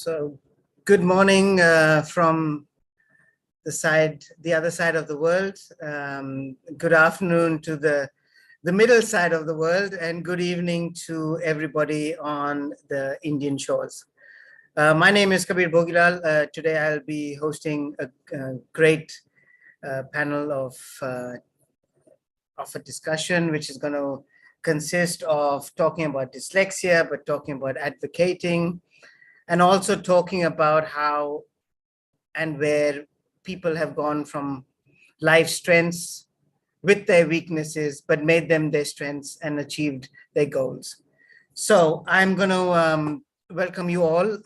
So, good morning from the other side of the world. Good afternoon to the middle side of the world, and good evening to everybody on the Indian shores. My name is Kabir Bhogilal. Today I'll be hosting a great panel of a discussion, which is going to consist of talking about dyslexia, but talking about advocating, and also talking about how and where people have gone from life strengths with their weaknesses, but made them their strengths and achieved their goals. So I'm going to welcome you all.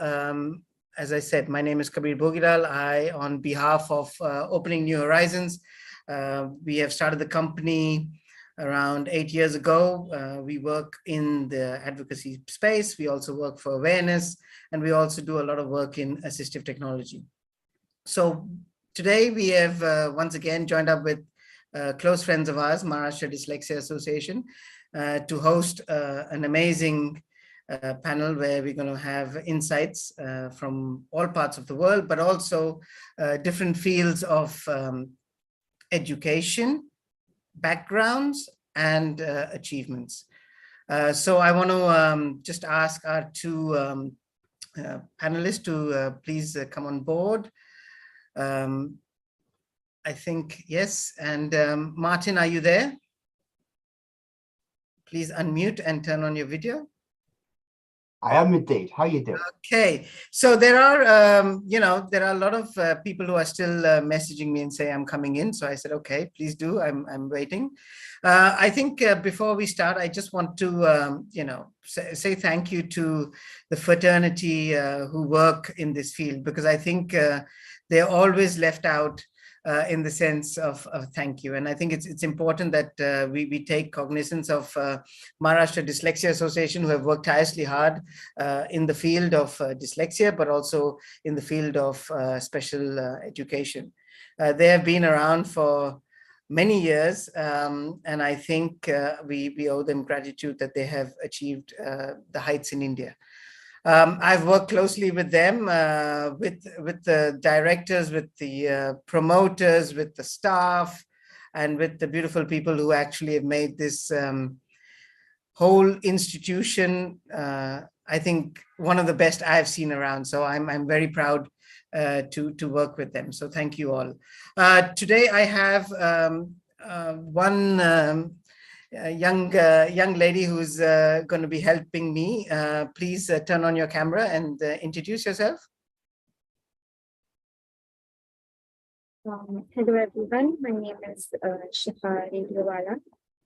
As I said, my name is Kabir Bhogilal. On behalf of Opening New Horizons, we have started the company around 8 years ago. We work in the advocacy space. We also work for awareness, and we also do a lot of work in assistive technology. So today we have once again joined up with close friends of ours, Maharashtra Dyslexia Association, to host an amazing panel where we're going to have insights from all parts of the world, but also different fields of education, backgrounds, and achievements. So I want to just ask our two panelists to please come on board. I think, yes. And Martin, are you there? Please unmute and turn on your video. I am indeed. How are you doing? Okay, so there are, there are a lot of people who are still messaging me and say I'm coming in. So I said, okay, please do. I'm waiting. I think before we start, I just want to, say thank you to the fraternity who work in this field, because I think they're always left out in the sense of thank you. And I think it's important that we take cognizance of Maharashtra Dyslexia Association, who have worked tirelessly hard in the field of dyslexia, but also in the field of special education. They have been around for many years, and I think we owe them gratitude that they have achieved the heights in India. I've worked closely with them, with the directors, with the promoters, with the staff, and with the beautiful people who actually have made this whole institution, I think, one of the best I've seen around. So I'm very proud to work with them. So thank you all. Today I have one young lady who's going to be helping me. Please turn on your camera and introduce yourself. Hello everyone, my name is Shifa Rediwala.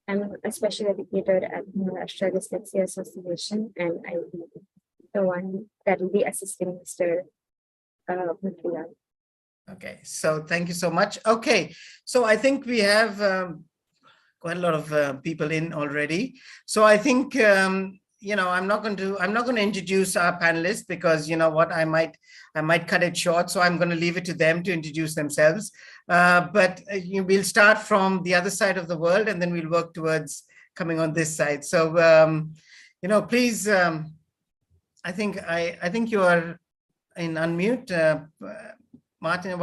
I'm a special educator at Maharashtra Dyslexia Association, and I will be the one that will be assisting Mr. Bhogilal. Okay, so thank you so much. Okay, so I think we have quite a lot of people in already. So I think I'm not going to introduce our panelists, because you know what, I might cut it short. So I'm going to leave it to them to introduce themselves. But we'll start from the other side of the world, and then we'll work towards coming on this side. So please, I think you are in unmute. Martin,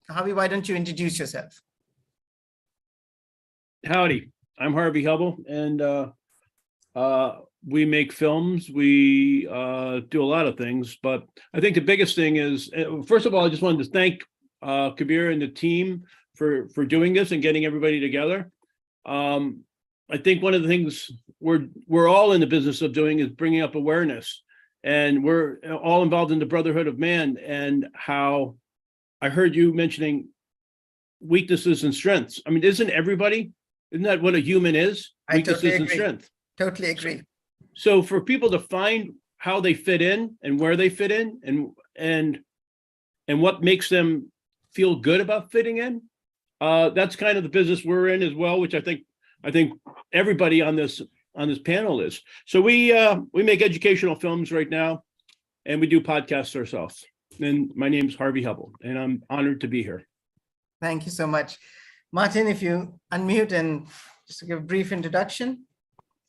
Harvey, why don't you introduce yourself? Howdy, I'm Harvey Hubble, and we make films. We do a lot of things, but I think the biggest thing is, first of all, I just wanted to thank Kabir and the team for doing this and getting everybody together. I think one of the things we're all in the business of doing is bringing up awareness, and we're all involved in the Brotherhood of Man, and how I heard you mentioning weaknesses and strengths. I mean, isn't that what a human is? Weaknesses and strength. Totally agree. So for people to find how they fit in and where they fit in, and what makes them feel good about fitting in, that's kind of the business we're in as well, which I think everybody on this panel is. So we make educational films right now, and we do podcasts ourselves. And my name is Harvey Hubble, and I'm honored to be here. Thank you so much. Martin, if you unmute and just give a brief introduction.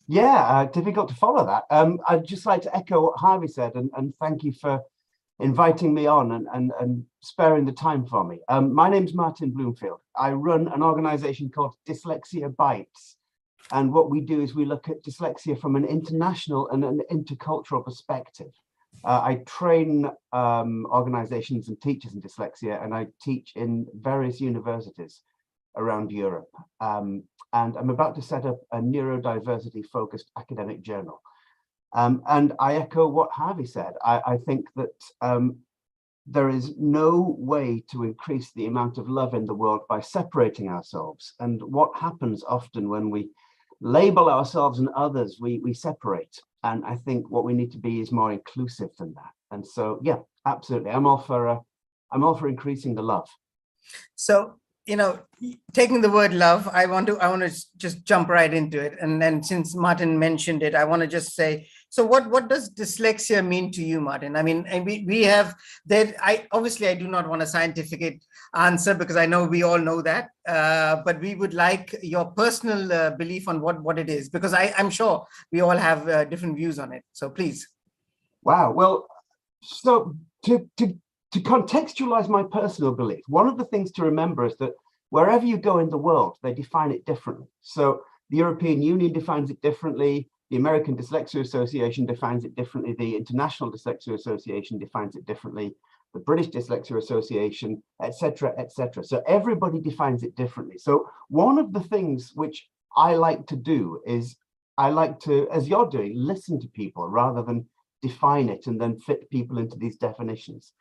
Yeah, difficult to follow that. I'd just like to echo what Harvey said, and thank you for inviting me on and sparing the time for me. My name's Martin Bloomfield. I run an organization called Dyslexia Bites. And what we do is we look at dyslexia from an international and an intercultural perspective. I train organizations and teachers in dyslexia, and I teach in various universities around Europe. And I'm about to set up a neurodiversity focused academic journal. And I echo what Harvey said. I think that there is no way to increase the amount of love in the world by separating ourselves. And what happens often when we label ourselves and others, we separate. And I think what we need to be is more inclusive than that. And so, yeah, absolutely. I'm all for increasing the love. So, you know, taking the word love, I want to just jump right into it. And then since Martin mentioned it, I want to just say, so what does dyslexia mean to you, Martin? I mean, and we have that. Obviously I do not want a scientific answer because I know we all know that, but we would like your personal belief on what it is, because I'm sure we all have different views on it. So please. Wow. Well, so to contextualize my personal belief, one of the things to remember is that wherever you go in the world, they define it differently. So the European Union defines it differently. The American Dyslexia Association defines it differently. The International Dyslexia Association defines it differently. The British Dyslexia Association, etc., etc. So everybody defines it differently. So one of the things which I like to do is I like to, as you're doing, listen to people rather than define it and then fit people into these definitions.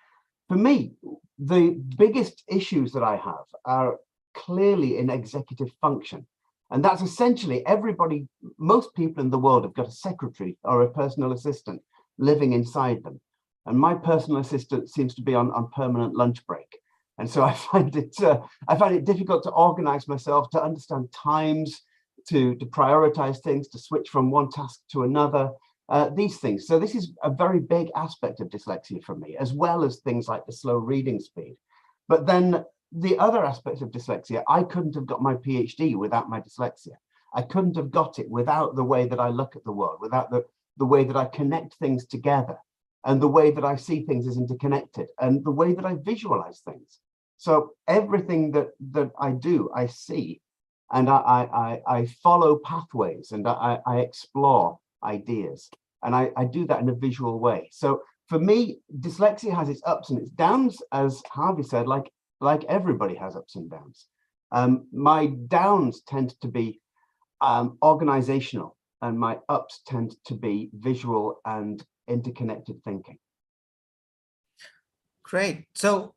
For me, the biggest issues that I have are clearly in executive function. And that's essentially everybody, most people in the world have got a secretary or a personal assistant living inside them. And my personal assistant seems to be on permanent lunch break. And so I find it difficult to organize myself, to understand times, to prioritize things, to switch from one task to another. These things. So this is a very big aspect of dyslexia for me, as well as things like the slow reading speed. But then the other aspects of dyslexia, I couldn't have got my PhD without my dyslexia. I couldn't have got it without the way that I look at the world, without the way that I connect things together, and the way that I see things as interconnected, and the way that I visualize things. So everything that I do, I see, and I follow pathways, and I explore ideas, and I do that in a visual way. So for me, dyslexia has its ups and its downs, as Harvey said, like everybody has ups and downs. My downs tend to be organizational, and my ups tend to be visual and interconnected thinking. Great. So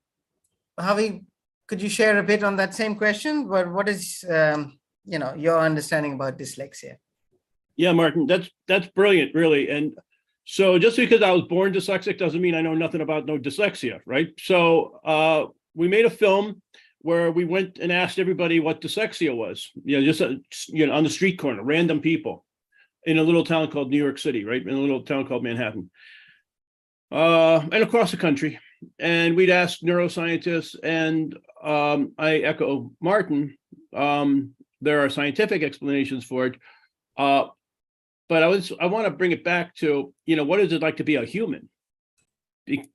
Harvey, could you share a bit on that same question? What is your understanding about dyslexia? Yeah, Martin, that's brilliant, really. And so just because I was born dyslexic doesn't mean I know nothing about no dyslexia, right? So we made a film where we went and asked everybody what dyslexia was, just on the street corner, random people in a little town called New York City, right? In a little town called Manhattan, and across the country. And we'd ask neuroscientists, and I echo Martin, there are scientific explanations for it. But I want to bring it back to, what is it like to be a human?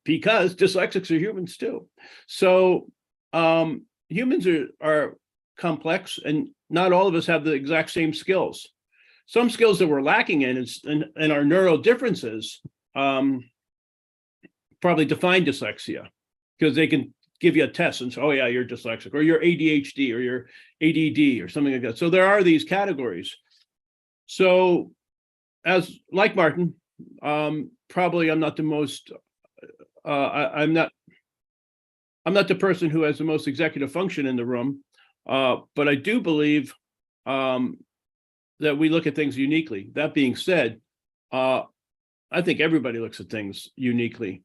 Because dyslexics are humans too. So humans are complex, and not all of us have the exact same skills. Some skills that we're lacking in and our neural differences probably define dyslexia, because they can give you a test and say, oh yeah, you're dyslexic, or you're ADHD, or you're ADD, or something like that. So there are these categories. So like Martin, probably I'm not the most, I'm not the person who has the most executive function in the room, but I do believe that we look at things uniquely. That being said, I think everybody looks at things uniquely,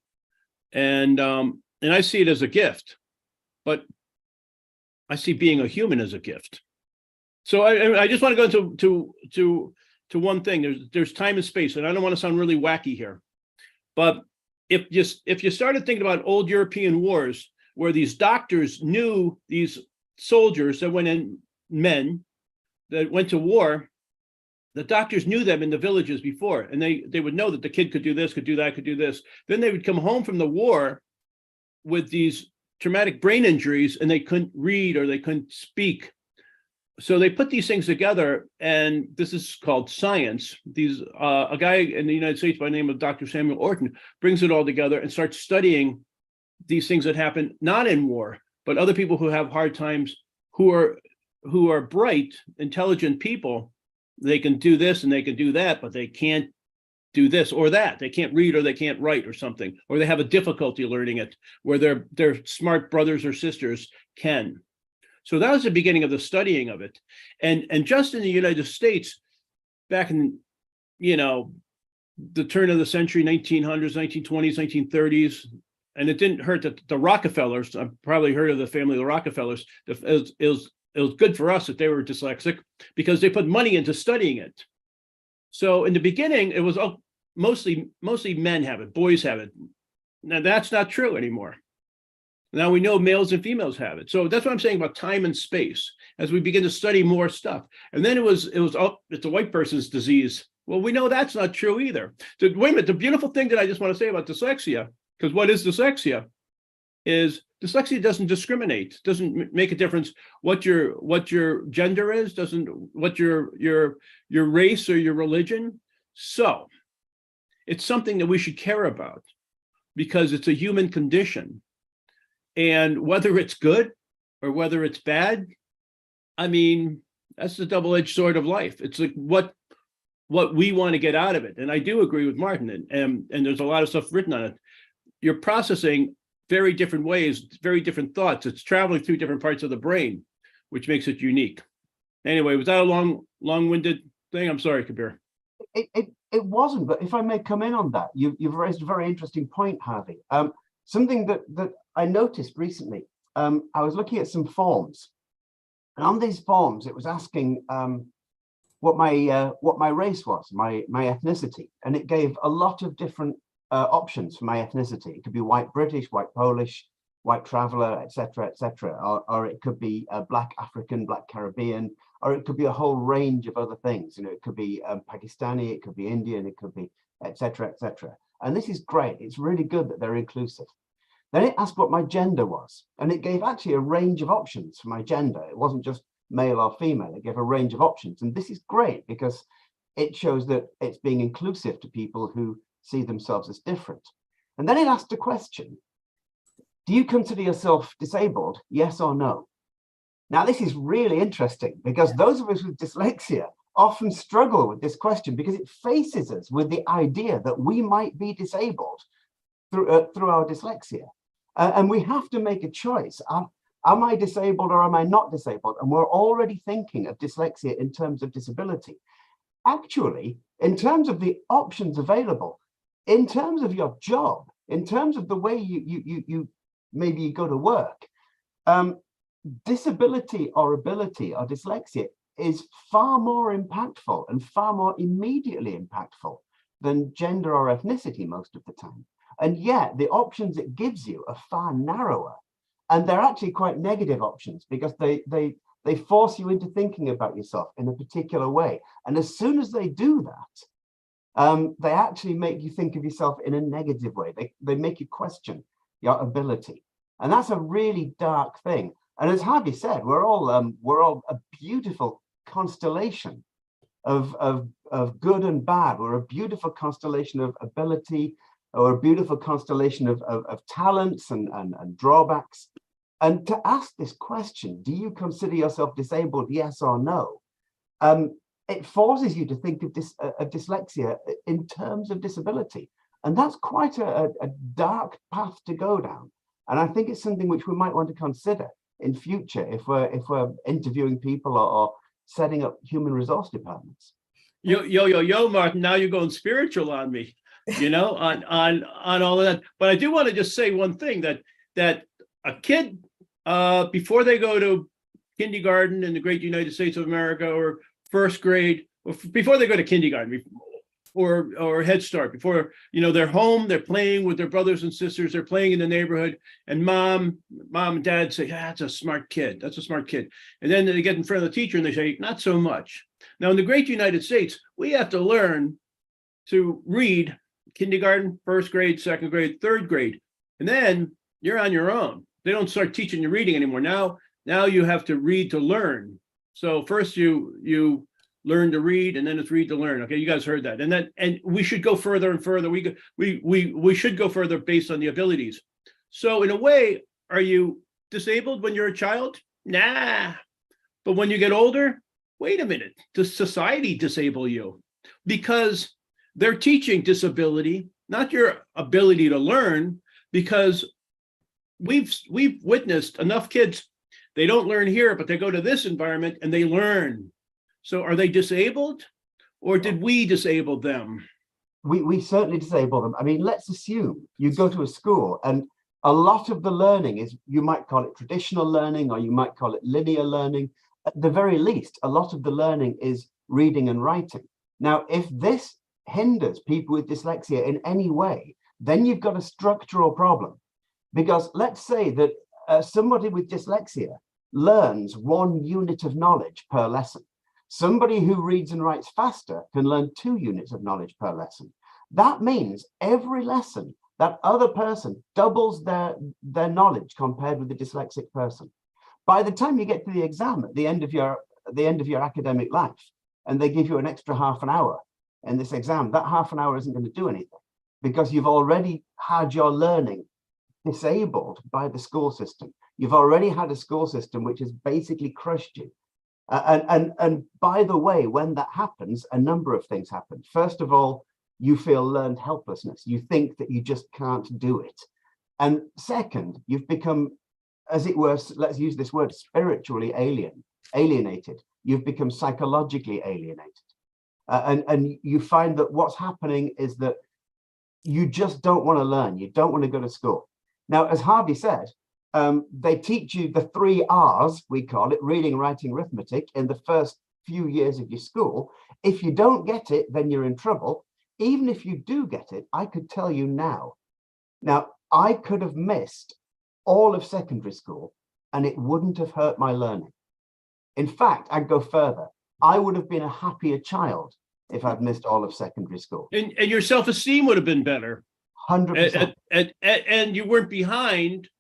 and I see it as a gift, but I see being a human as a gift. So I just want to go to one thing. There's time and space, and I don't want to sound really wacky here, but if you started thinking about old European wars, where these doctors knew these soldiers that went in, men that went to war, the doctors knew them in the villages before, and they would know that the kid could do this, could do that, could do this. Then they would come home from the war with these traumatic brain injuries, and they couldn't read or they couldn't speak. So they put these things together, and this is called science. A guy in the United States by the name of Dr. Samuel Orton brings it all together and starts studying these things that happen not in war, but other people who have hard times, who are bright, intelligent people. They can do this and they can do that, but they can't do this or that. They can't read or they can't write or something, or they have a difficulty learning it, where their smart brothers or sisters can. So that was the beginning of the studying of it. And just in the United States, back in, the turn of the century, 1900s, 1920s, 1930s, and it didn't hurt that the Rockefellers, I've probably heard of the family of the Rockefellers, it was good for us that they were dyslexic because they put money into studying it. So in the beginning, it was mostly men have it, boys have it. Now that's not true anymore. Now we know males and females have it. So that's what I'm saying about time and space as we begin to study more stuff. And then it's a white person's disease. Well, we know that's not true either. So wait a minute, the beautiful thing that I just want to say about dyslexia, because what is dyslexia? Is dyslexia doesn't discriminate, doesn't make a difference what your gender is, doesn't what your race or your religion. So it's something that we should care about because it's a human condition. And whether it's good or whether it's bad, I mean, that's the double-edged sword of life. It's like what we want to get out of it. And I do agree with Martin, and there's a lot of stuff written on it. You're processing very different ways, very different thoughts. It's traveling through different parts of the brain, which makes it unique. Anyway, was that a long-winded thing? I'm sorry, Kabir. It wasn't, but if I may come in on that, you've raised a very interesting point, Harvey. Something that I noticed recently, I was looking at some forms, and on these forms, it was asking what my race was, my ethnicity, and it gave a lot of different options for my ethnicity. It could be white British, white Polish, white traveler, etc., or it could be black African, black Caribbean, or it could be a whole range of other things. It could be Pakistani, it could be Indian, it could be etc. And this is great. It's really good that they're inclusive. Then it asked what my gender was, and it gave actually a range of options for my gender. It wasn't just male or female. It gave a range of options, and this is great because it shows that it's being inclusive to people who see themselves as different. And then it asked a question: do you consider yourself disabled? Yes or no? Now, this is really interesting because those of us with dyslexia often struggle with this question because it faces us with the idea that we might be disabled through our dyslexia. And we have to make a choice. Am I disabled or am I not disabled? And we're already thinking of dyslexia in terms of disability. Actually, in terms of the options available, in terms of your job, in terms of the way you maybe you go to work, disability or ability or dyslexia is far more impactful and far more immediately impactful than gender or ethnicity most of the time. And yet the options it gives you are far narrower. And they're actually quite negative options because they force you into thinking about yourself in a particular way. And as soon as they do that, they actually make you think of yourself in a negative way. They make you question your ability. And that's a really dark thing. And as Harvey said, we're all a beautiful constellation of good and bad. We're a beautiful constellation of ability, or a beautiful constellation of talents and drawbacks. And to ask this question, do you consider yourself disabled, yes or no? It forces you to think of dyslexia in terms of disability. And that's quite a dark path to go down. And I think it's something which we might want to consider in future if we're interviewing people or setting up human resource departments. Yo, Martin, now you're going spiritual on me, on all of that. But I do want to just say one thing, that a kid, before they go to kindergarten in the great United States of America, or first grade, or before they go to kindergarten, or Head Start, before, they're home, they're playing with their brothers and sisters, they're playing in the neighborhood, and mom and dad say, that's a smart kid, that's a smart kid. And then they get in front of the teacher and they say, not so much. Now, in the great United States, we have to learn to read kindergarten, first grade, second grade, third grade, and then you're on your own. They don't start teaching you reading anymore. Now you have to read to learn. So first you learn to read, and then it's read to learn. Okay, you guys heard that. And we should go further and further. We should go further based on the abilities. So in a way, are you disabled when you're a child? Nah. But when you get older, wait a minute. Does society disable you? Because they're teaching disability, not your ability to learn, because we've witnessed enough kids, they don't learn here, but they go to this environment and they learn. So are they disabled, or did we disable them? We certainly disable them. I mean, let's assume you go to a school and a lot of the learning is, you might call it traditional learning, or you might call it linear learning. At the very least, a lot of the learning is reading and writing. Now, if this hinders people with dyslexia in any way, then you've got a structural problem. Because let's say that somebody with dyslexia learns 1 unit of knowledge per lesson. Somebody who reads and writes faster can learn 2 units of knowledge per lesson. That means every lesson, that other person doubles their knowledge compared with the dyslexic person. By the time you get to the exam at the end of your academic life, and they give you an extra half an hour in this exam, that half an hour isn't going to do anything, because you've already had your learning disabled by the school system. You've already had a school system which has basically crushed you. And by the way, when that happens, a number of things happen. First of all, you feel learned helplessness. You think that you just can't do it. And second, you've become, as it were, let's use this word, spiritually alienated. You've become psychologically alienated. And you find that what's happening is that you just don't want to learn. You don't want to go to school. Now, as Harvey said, they teach you the 3 R's, we call it, reading, writing, arithmetic, in the first few years of your school. If you don't get it, then you're in trouble. Even if you do get it, I could tell you now. Now, I could have missed all of secondary school and it wouldn't have hurt my learning. In fact, I'd go further. I would have been a happier child if I'd missed all of secondary school. And your self-esteem would have been better. 100%. And you weren't behind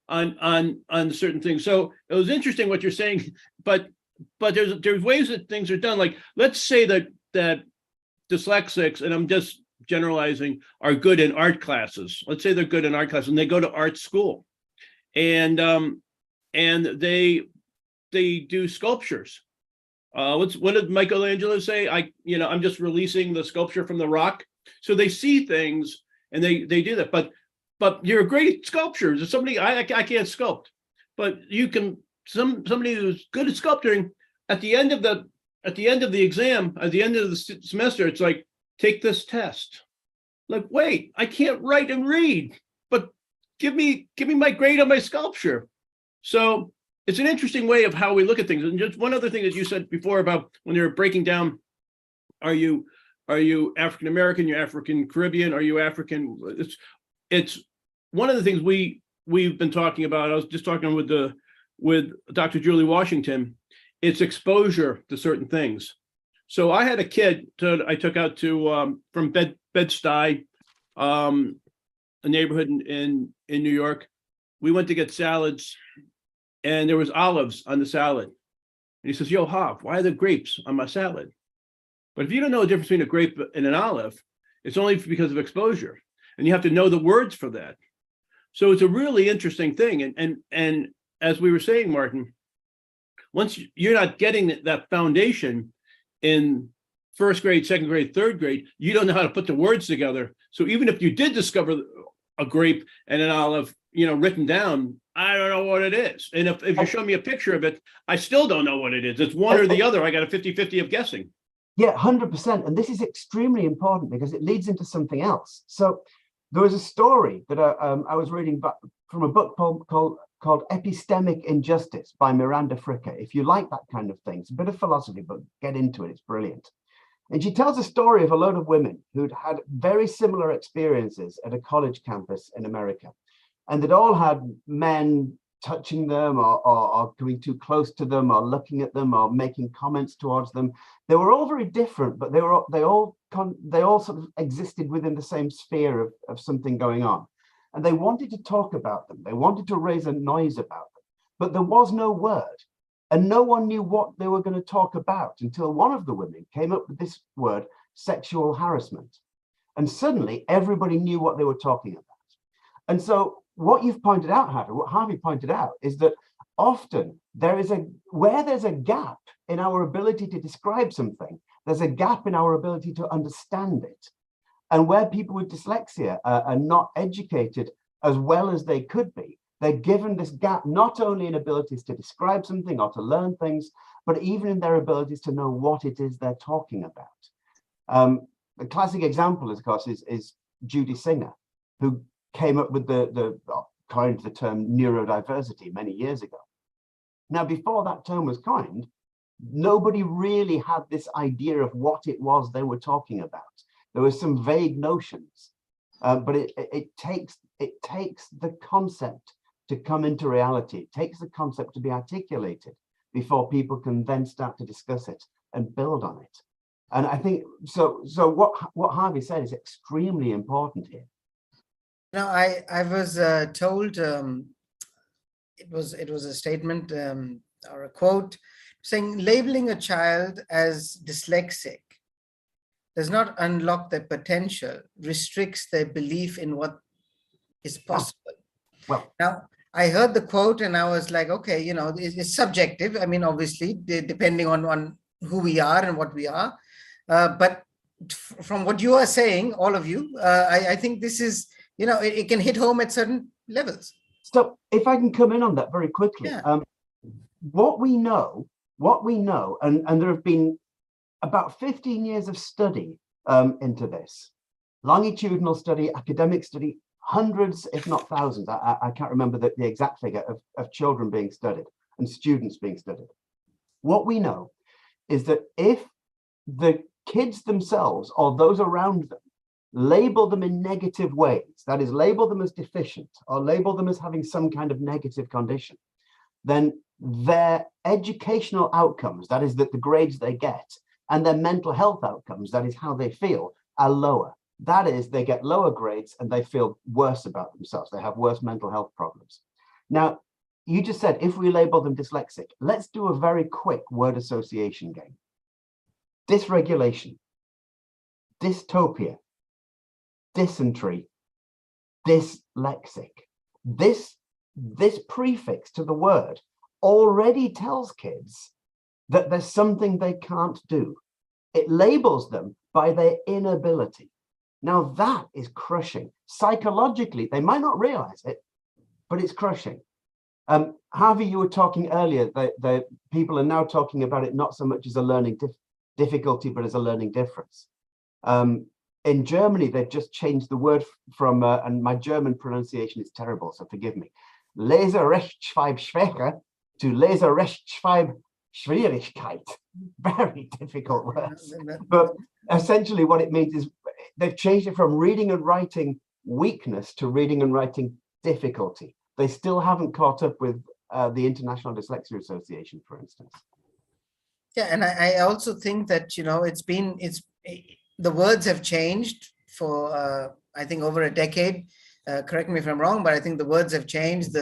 on certain things. So it was interesting what you're saying, but there's ways that things are done. Like, let's say that dyslexics, and I'm just generalizing, are good in art classes. Let's say they're good in art classes and they go to art school, and they do sculptures. What did Michelangelo say? I'm just releasing the sculpture from the rock. So they see things and they do that. But you're a great sculptor. There's somebody I can't sculpt, but you can. Somebody who's good at sculpturing, at the end of the exam, at the end of the semester, it's like, take this test. Like, wait, I can't write and read, but give me my grade on my sculpture. So it's an interesting way of how we look at things. And just one other thing that you said before about when you're breaking down, are you African American? You're African Caribbean? Are you African? It's one of the things we've been talking about. I was just talking with Dr. Julie Washington. It's exposure to certain things. So I had a kid I took out to from Bed-Stuy, a neighborhood in New York. We went to get salads, and there was olives on the salad. And he says, "Yo, Hav, why are there grapes on my salad?" But if you don't know the difference between a grape and an olive, it's only because of exposure, and you have to know the words for that. So it's a really interesting thing. And as we were saying, Martin, once you're not getting that foundation in first grade, second grade, third grade, you don't know how to put the words together. So even if you did discover a grape and an olive, written down, I don't know what it is. And if you show me a picture of it, I still don't know what it is. It's one or the other. I got a 50-50 of guessing. Yeah, 100%. And this is extremely important because it leads into something else. So there was a story that I was reading from a book called Epistemic Injustice by Miranda Fricker. If you like that kind of thing, it's a bit of philosophy, but get into it. It's brilliant. And she tells a story of a load of women who'd had very similar experiences at a college campus in America. And they'd all had men touching them or coming too close to them or looking at them or making comments towards them. They were all very different, but they all sort of existed within the same sphere of something going on. And they wanted to talk about them. They wanted to raise a noise about them, but there was no word. And no one knew what they were going to talk about until one of the women came up with this word, sexual harassment. And suddenly everybody knew what they were talking about. And so what you've pointed out, Harvey, what Harvey pointed out is that often where there's a gap in our ability to describe something, there's a gap in our ability to understand it. And where people with dyslexia are not educated as well as they could be, they're given this gap, not only in abilities to describe something or to learn things, but even in their abilities to know what it is they're talking about. The classic example, of course, is Judy Singer, who came up with coined the term neurodiversity many years ago. Now, before that term was coined, nobody really had this idea of what it was they were talking about. There were some vague notions, but it takes the concept to come into reality. It takes the concept to be articulated before people can then start to discuss it and build on it. And I think so what Harvey said is extremely important here. Now, I was told it was a statement or a quote saying labeling a child as dyslexic does not unlock their potential, restricts their belief in what is possible. Well, now I heard the quote and I was like, okay, you know, it's subjective. I mean, obviously, depending on who we are and what we are. But from what you are saying, all of you, I think this is, you know, it can hit home at certain levels. So if I can come in on that very quickly, yeah. What we know, and there have been about 15 years of study into this, longitudinal study, academic study, hundreds, if not thousands, I can't remember the exact figure of children being studied and students being studied. What we know is that if the kids themselves or those around them label them in negative ways, that is, label them as deficient or label them as having some kind of negative condition, then their educational outcomes, that is, that the grades they get, and their mental health outcomes, that is, how they feel, are lower. That is, they get lower grades and they feel worse about themselves. They have worse mental health problems. Now, you just said, if we label them dyslexic, let's do a very quick word association game. Dysregulation, dystopia, dysentery, dyslexic. This prefix to the word already tells kids that there's something they can't do. It labels them by their inability. Now that is crushing. Psychologically, they might not realize it, but it's crushing. Harvey, you were talking earlier that people are now talking about it not so much as a learning difficulty, but as a learning difference. In Germany, they've just changed the word from, and my German pronunciation is terrible, so forgive me, Leserechtschreibschwäche to Leserechtschreibschwierigkeit. Very difficult words. But essentially what it means is they've changed it from reading and writing weakness to reading and writing difficulty. They still haven't caught up with the International Dyslexia Association, for instance. Yeah, and I also think that, you know, the words have changed for, I think, over a decade. Correct me if I'm wrong, but I think the words have changed.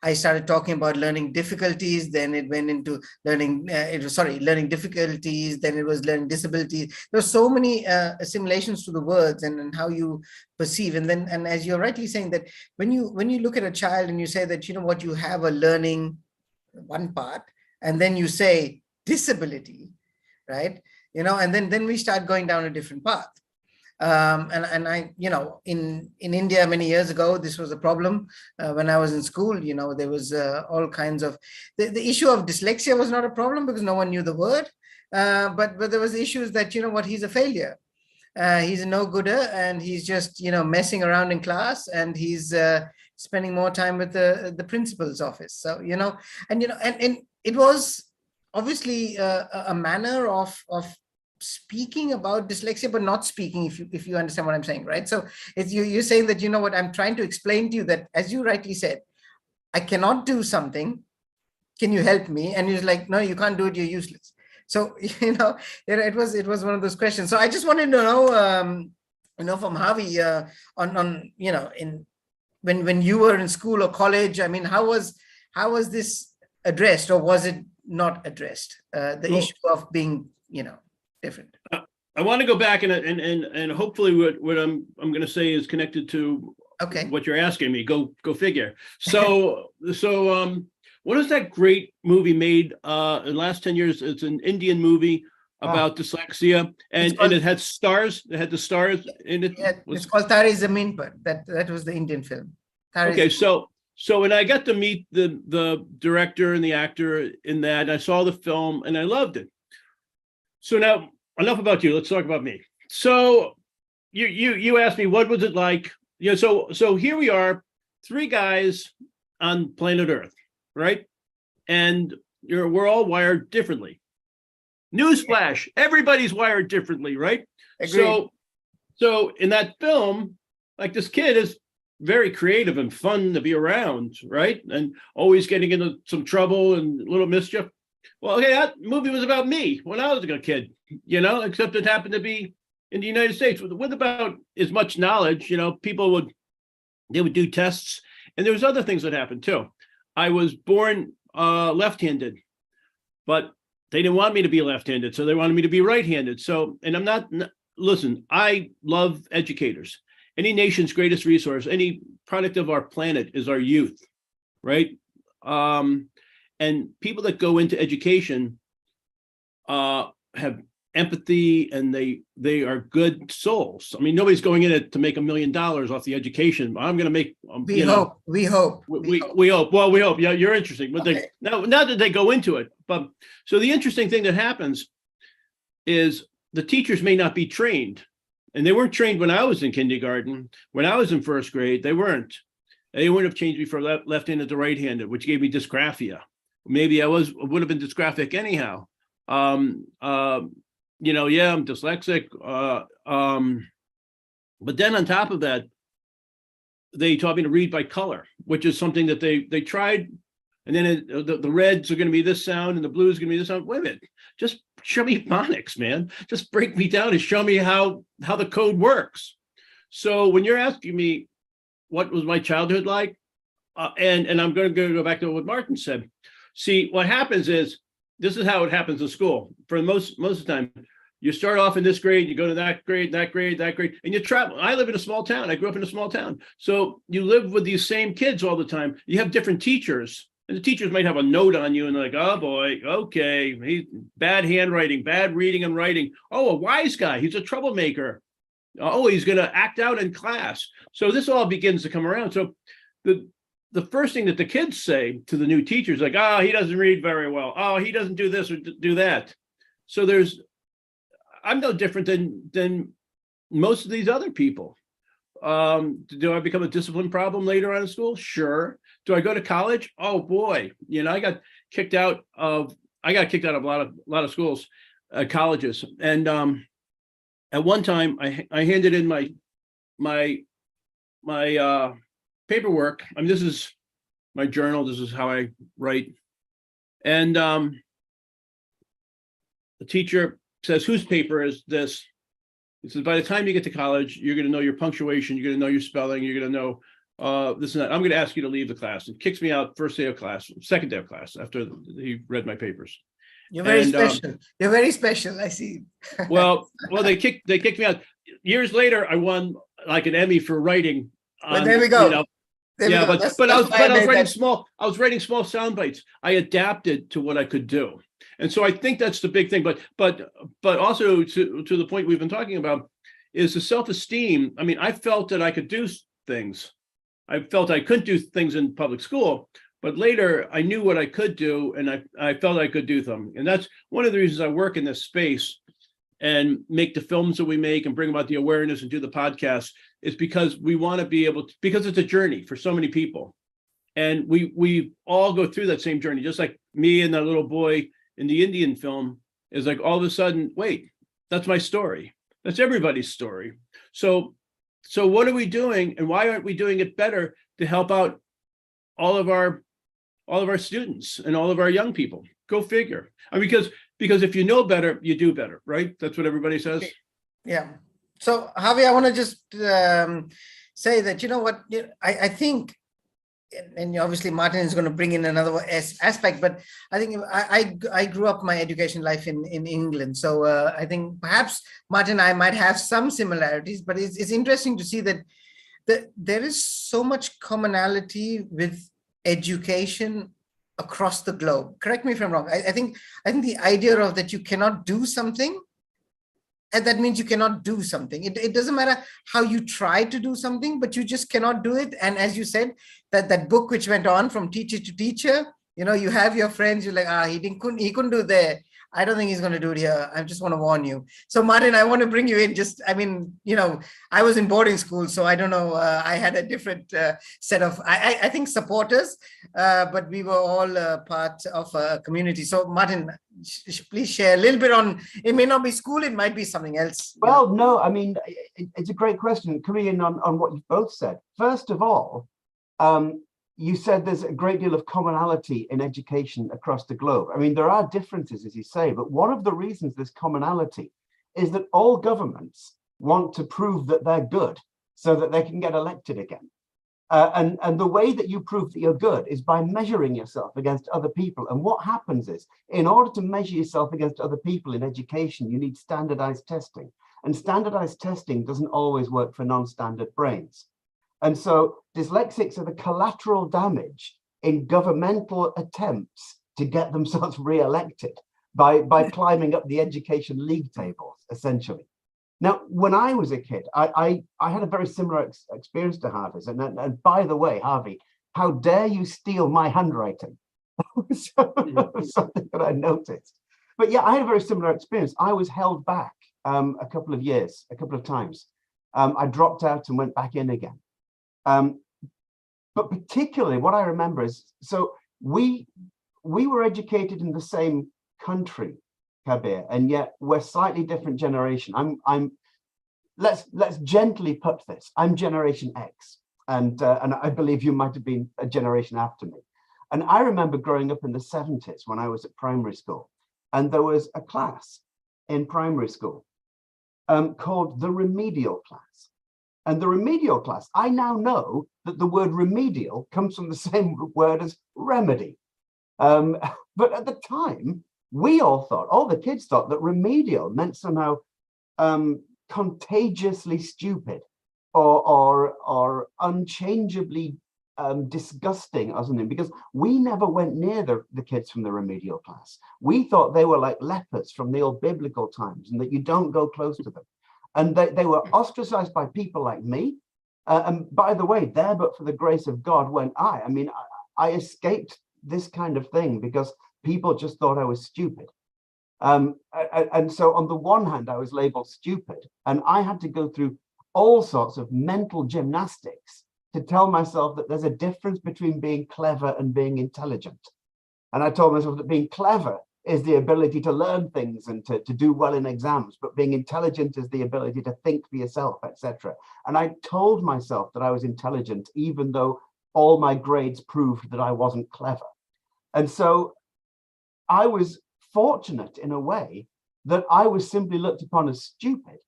I started talking about learning difficulties, then it went into learning difficulties, then it was learning disabilities. There's so many assimilations to the words and how you perceive. And as you're rightly saying that when you look at a child and you say that, you know what, you have a learning one part, and then you say disability, right? You know, and then we start going down a different path. And I, you know, in India many years ago, this was a problem. When I was in school, you know, there was all kinds of, the issue of dyslexia was not a problem because no one knew the word, but there was issues that, you know what, he's a failure. He's a no-gooder and he's just, you know, messing around in class and he's spending more time with the principal's office. So, you know, and it was obviously a manner of speaking about dyslexia, but not speaking, if you understand what I'm saying, right? So it's you're saying that, you know what, I'm trying to explain to you that, as you rightly said, I cannot do something. Can you help me? And he's like, no, you can't do it. You're useless. So, it was one of those questions. So I just wanted to know, from Harvey, on, when you were in school or college, I mean, how was this addressed, or was it not addressed? The issue of being, different. I want to go back and hopefully what I'm going to say is connected to what you're asking me. Go figure. So what is that great movie made in the last 10 years? It's an Indian movie about dyslexia, and it had stars. It had the stars in it. Yeah, it's called Tare Zameen Par. That was the Indian film. Okay, so when I got to meet the director and the actor in that, I saw the film and I loved it. So now, enough about you. Let's talk about me. So you asked me, what was it like? So here we are, three guys on planet Earth, right? And we're all wired differently. Newsflash, everybody's wired differently, right? Agreed. So in that film, like, this kid is very creative and fun to be around, right? And always getting into some trouble and little mischief. Well, okay, that movie was about me when I was a kid, except it happened to be in the United States with about as much knowledge. People would do tests, and there was other things that happened too. I was born left-handed, but they didn't want me to be left-handed, so they wanted me to be right-handed. So, and I'm not, listen, I love educators. Any nation's greatest resource, any product of our planet is our youth, right? And people that go into education have empathy, and they are good souls. I mean, nobody's going in it to make $1 million off the education. I'm going to make. We hope. We hope. Well, we hope. Yeah, you're interesting. But now that they go into it, but so the interesting thing that happens is the teachers may not be trained, and they weren't trained when I was in kindergarten. When I was in first grade, they weren't. They wouldn't have changed me from left-handed to right-handed, which gave me dysgraphia. Maybe I would have been dysgraphic anyhow. I'm dyslexic. But then on top of that, they taught me to read by color, which is something that they tried. And then the reds are going to be this sound and the blues are going to be this sound. Wait a minute, just show me phonics, man. Just break me down and show me how the code works. So when you're asking me what was my childhood like, and I'm going to go back to what Martin said. See, what happens is, this is how it happens in school. For most of the time, you start off in this grade, you go to that grade, and you travel. I live in a small town. I grew up in a small town. So you live with these same kids all the time. You have different teachers, and the teachers might have a note on you and they're like, oh boy, okay, he's bad handwriting, bad reading and writing. Oh, a wise guy, he's a troublemaker. Oh, he's going to act out in class. So this all begins to come around. So the first thing that the kids say to the new teachers, like, oh, he doesn't read very well. Oh, he doesn't do this or do that. So I'm no different than most of these other people. Do I become a discipline problem later on in school? Sure. Do I go to college? Oh boy, I got kicked out of a lot of schools, colleges. And at one time I handed in my paperwork. I mean, this is my journal. This is how I write. And the teacher says, whose paper is this? He says, by the time you get to college, you're going to know your punctuation. You're going to know your spelling. You're going to know this and that. I'm going to ask you to leave the class. And kicks me out second day of class after he read my papers. You're very special. You're very special. I see. well, they kicked me out. Years later, I won like an Emmy for writing. But there we go. But I was writing small sound bites. I adapted to what I could do. And so I think that's the big thing. But also to the point we've been talking about is the self-esteem. I mean, I felt that I could do things. I felt I couldn't do things in public school, but later I knew what I could do, and I felt I could do them. And that's one of the reasons I work in this space and make the films that we make and bring about the awareness and do the podcast, is because we want to be able to, because it's a journey for so many people. And we all go through that same journey, just like me and that little boy in the Indian film is like, all of a sudden, wait, that's my story. That's everybody's story. So what are we doing, and why aren't we doing it better to help out all of our students and all of our young people. Go figure. I mean, because if you know better, you do better, right? That's what everybody says. Yeah. So Javi, I want to just say that, you know what, I think, and obviously Martin is going to bring in another aspect, but I think I grew up my education life in England. So I think perhaps Martin and I might have some similarities, but it's interesting to see that there is so much commonality with education across the globe. Correct me if I'm wrong. I think the idea of that you cannot do something, and that means you cannot do something. It doesn't matter how you try to do something, but you just cannot do it. And as you said, that book which went on from teacher to teacher, you know, you have your friends, you're like, he couldn't do there. I don't think he's going to do it here. I just want to warn you. So Martin, I want to bring you in. I mean, you know, I was in boarding school, so I don't know. I had a different set of, I think, supporters, but we were all part of a community. So Martin, please share a little bit on, it may not be school, it might be something else. Well, no, I mean, it's a great question. Coming in on what you've both said. First of all, you said there's a great deal of commonality in education across the globe. I mean, there are differences, as you say, but one of the reasons there's commonality is that all governments want to prove that they're good so that they can get elected again. And the way that you prove that you're good is by measuring yourself against other people. And what happens is, in order to measure yourself against other people in education, you need standardized testing. And standardized testing doesn't always work for non-standard brains. And so dyslexics are the collateral damage in governmental attempts to get themselves re-elected by climbing up the education league tables, essentially. Now, when I was a kid, I had a very similar experience to Harvey's. And by the way, Harvey, how dare you steal my handwriting? Something that I noticed. But yeah, I had a very similar experience. I was held back a couple of times. I dropped out and went back in again. But particularly what I remember is, so we were educated in the same country, Kabir, and yet we're slightly different generation. Let's gently put this. I'm Generation X, and I believe you might have been a generation after me. And I remember growing up in the 70s when I was at primary school, and there was a class in primary school called the remedial class. And the remedial class, I now know that the word remedial comes from the same word as remedy. But at the time, we all thought, all the kids thought, that remedial meant somehow contagiously stupid or unchangeably disgusting or something, because we never went near the kids from the remedial class. We thought they were like lepers from the old biblical times and that you don't go close to them. And they were ostracized by people like me. And by the way, there, but for the grace of God, went I. I mean, I escaped this kind of thing because people just thought I was stupid. And so on the one hand, I was labeled stupid, and I had to go through all sorts of mental gymnastics to tell myself that there's a difference between being clever and being intelligent. And I told myself that being clever is the ability to learn things and to do well in exams, but being intelligent is the ability to think for yourself, etc. And I told myself that I was intelligent, even though all my grades proved that I wasn't clever. And so I was fortunate in a way that I was simply looked upon as stupid,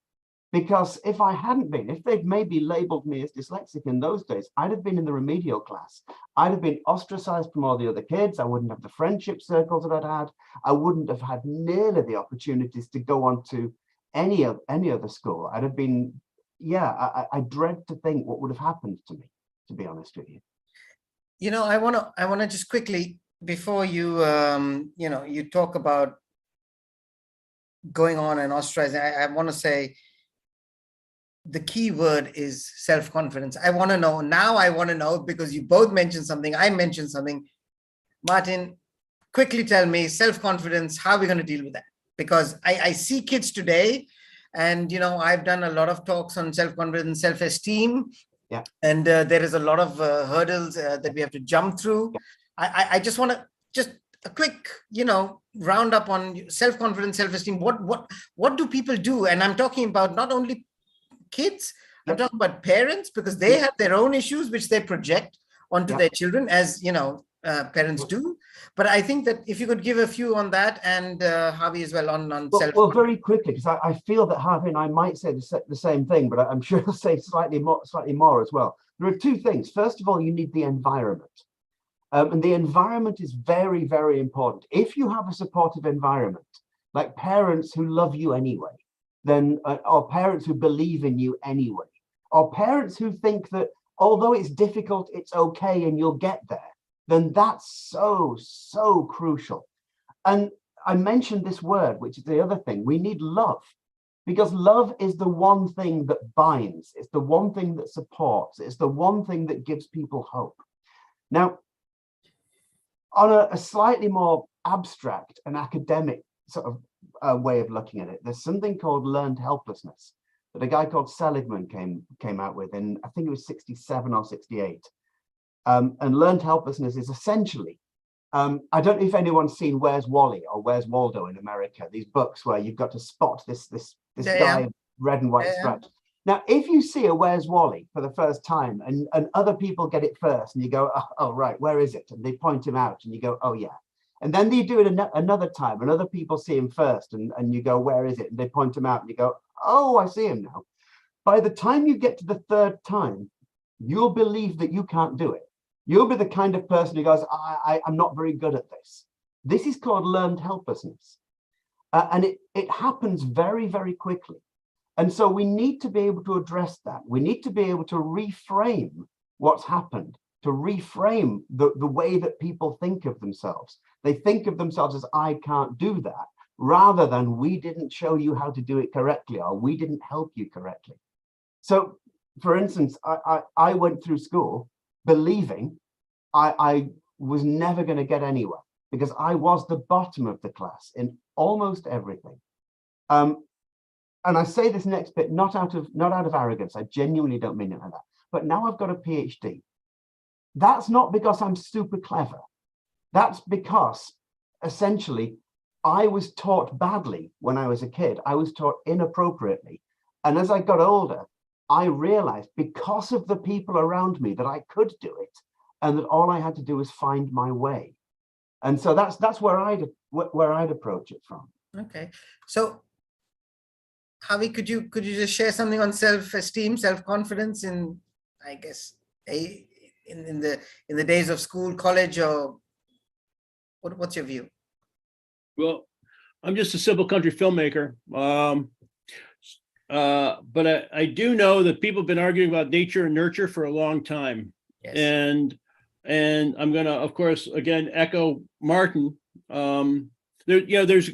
because if I hadn't been, if they'd maybe labeled me as dyslexic in those days, I'd have been in the remedial class. I'd have been ostracized from all the other kids. I wouldn't have the friendship circles that I'd had. I wouldn't have had nearly the opportunities to go on to any other school. I'd have been, yeah, I dread to think what would have happened to me, to be honest with you. You know, I want to just quickly, before you, you know, you talk about going on and ostracizing, I want to say, the key word is self-confidence. I want to know now, because you both mentioned something, I mentioned something. Martin, quickly tell me, self-confidence, how are we going to deal with that? Because I see kids today, and, you know, I've done a lot of talks on self-confidence, self-esteem. Yeah. And there is a lot of hurdles that we have to jump through. Yeah. I just want to, just a quick, you know, round up on self-confidence, self-esteem. What do people do? And I'm talking about not only kids, I'm talking about parents, because they have their own issues which they project onto Yeah. their children, as parents do. But I think that if you could give a few on that, and Harvey as well on self. Well, very quickly, because I feel that Harvey and I might say the same thing, but I'm sure he'll say slightly more as well. There are two things. First of all, you need the environment. And the environment is very, very important. If you have a supportive environment, like parents who love you anyway, then or parents who believe in you anyway, or parents who think that although it's difficult, it's okay and you'll get there, then that's so crucial. And I mentioned this word, which is the other thing. We need love, because love is the one thing that binds. It's the one thing that supports. It's the one thing that gives people hope. Now, on a slightly more abstract and academic sort of way of looking at it, there's something called learned helplessness that a guy called Seligman came out with in, I think it was 67 or 68. And learned helplessness is essentially, I don't know if anyone's seen Where's Wally or Where's Waldo in America, these books where you've got to spot this guy in red and white stripes. Now, if you see a Where's Wally for the first time and other people get it first and you go, oh, right, where is it? And they point him out and you go, oh, yeah. And then you do it another time and other people see him first and you go, where is it? And they point him out and you go, oh, I see him now. By the time you get to the third time, you'll believe that you can't do it. You'll be the kind of person who goes, I'm not very good at this. This is called learned helplessness. And it happens very, very quickly. And so we need to be able to address that. We need to be able to reframe what's happened, to reframe the way that people think of themselves. They think of themselves as, I can't do that, rather than we didn't show you how to do it correctly, or we didn't help you correctly. So, for instance, I went through school believing I was never going to get anywhere because I was the bottom of the class in almost everything. And I say this next bit not out of arrogance. I genuinely don't mean it like that. But now I've got a PhD. That's not because I'm super clever. That's because essentially I was taught badly when I was a kid. I was taught inappropriately. And as I got older, I realized because of the people around me that I could do it, and that all I had to do was find my way. And so that's where I'd approach it from. Okay, so Harvey, could you just share something on self-esteem, self-confidence in, I guess, in the days of school, college, or what's your view? Well, I'm just a simple country filmmaker. But I do know that people have been arguing about nature and nurture for a long time. Yes. And I'm going to, of course, again, echo Martin. There's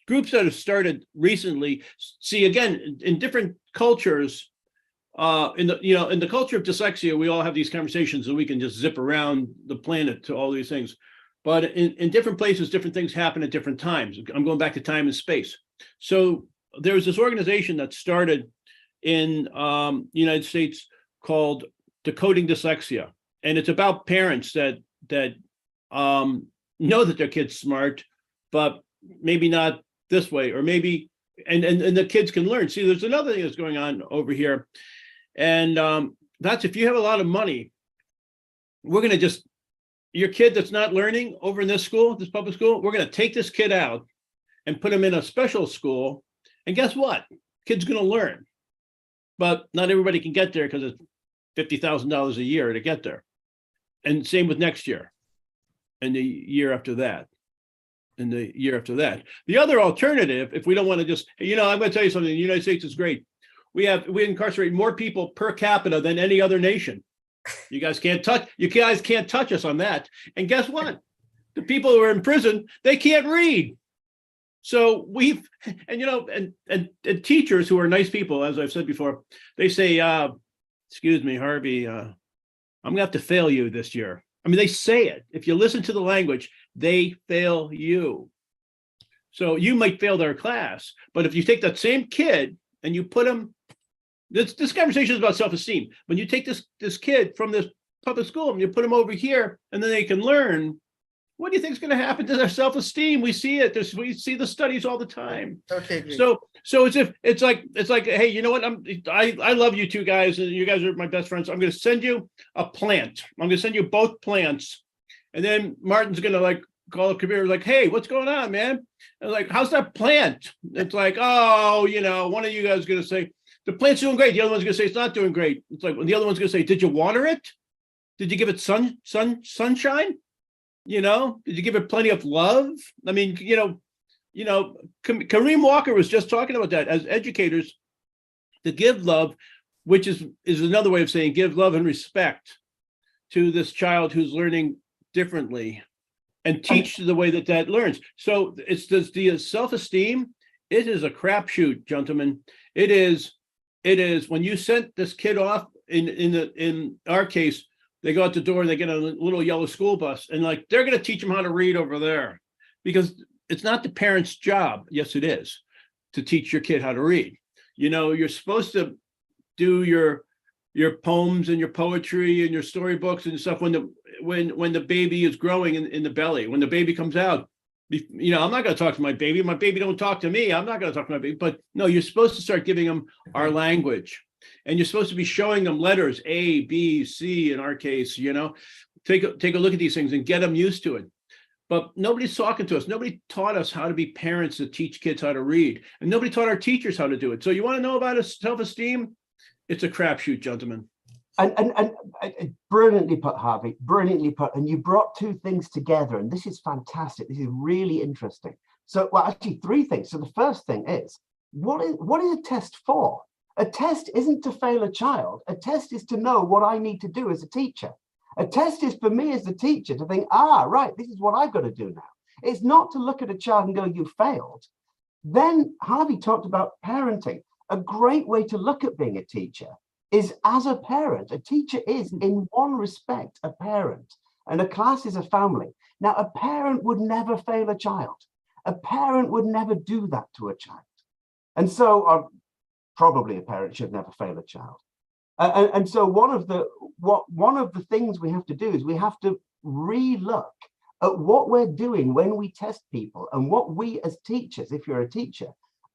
groups that have started recently. See, again, in different cultures, in the culture of dyslexia, we all have these conversations and we can just zip around the planet to all these things. But in different places, different things happen at different times. I'm going back to time and space. So there was this organization that started in the United States called Decoding Dyslexia. And it's about parents that know that their kid's smart, but maybe not this way, or maybe, and the kids can learn. See, there's another thing that's going on over here. And that's if you have a lot of money, we're going to just, your kid that's not learning over in this school, this public school, we're going to take this kid out and put him in a special school. And guess what? Kid's going to learn. But not everybody can get there because it's $50,000 a year to get there. And same with next year and the year after that. And the year after that. The other alternative, if we don't want to just, I'm going to tell you something, the United States is great. We incarcerate more people per capita than any other nation. You guys can't touch us on that. And guess what? The people who are in prison, they can't read. So and teachers who are nice people, as I've said before, they say, excuse me, Harvey, I'm going to have to fail you this year. I mean, they say it. If you listen to the language, they fail you. So you might fail their class, but if you take that same kid and you put him, this conversation is about self-esteem. When you take this kid from this public school and you put him over here and then they can learn, what do you think is going to happen to their self-esteem? We see it. We see the studies all the time. Totally agree. So it's like, hey, you know what? I love you two guys, and you guys are my best friends. I'm going to send you a plant. I'm going to send you both plants. And then Martin's going to like call up Kabir, like, hey, what's going on, man? And like, how's that plant? It's like, oh, you know, one of you guys is going to say, the plant's doing great. The other one's going to say, it's not doing great. It's like, when the other one's going to say, did you water it? Did you give it sunshine? You know, did you give it plenty of love? I mean, you know, Kareem Walker was just talking about that. As educators, to give love, which is another way of saying give love and respect to this child who's learning differently, and teach the way that learns. So it's the self-esteem. It is a crapshoot, gentlemen. It is when you sent this kid off in our case, they go out the door and they get a little yellow school bus, and like, they're going to teach them how to read over there, because it's not the parent's job. Yes, it is, to teach your kid how to read. You know, you're supposed to do your poems and your poetry and your storybooks and stuff when the baby is growing in the belly. When the baby comes out, you know, I'm not going to talk to my baby. My baby don't talk to me. I'm not going to talk to my baby. But no, you're supposed to start giving them our language. And you're supposed to be showing them letters, A, B, C, in our case, you know, take a look at these things and get them used to it. But nobody's talking to us. Nobody taught us how to be parents to teach kids how to read. And nobody taught our teachers how to do it. So you want to know about self-esteem? It's a crapshoot, gentlemen. And brilliantly put, Harvey, brilliantly put. And you brought two things together, and this is fantastic. This is really interesting. So, well, actually three things. So the first thing is, what is a test for? A test isn't to fail a child. A test is to know what I need to do as a teacher. A test is for me as the teacher to think, right, this is what I've got to do now. It's not to look at a child and go, you failed. Then Harvey talked about parenting. A great way to look at being a teacher is as a parent. A teacher is, in one respect, a parent, and a class is a family. Now, a parent would never fail a child. A parent would never do that to a child. And so probably a parent should never fail a child. And so one of the things we have to do is we have to re-look at what we're doing when we test people, and what we as teachers, if you're a teacher,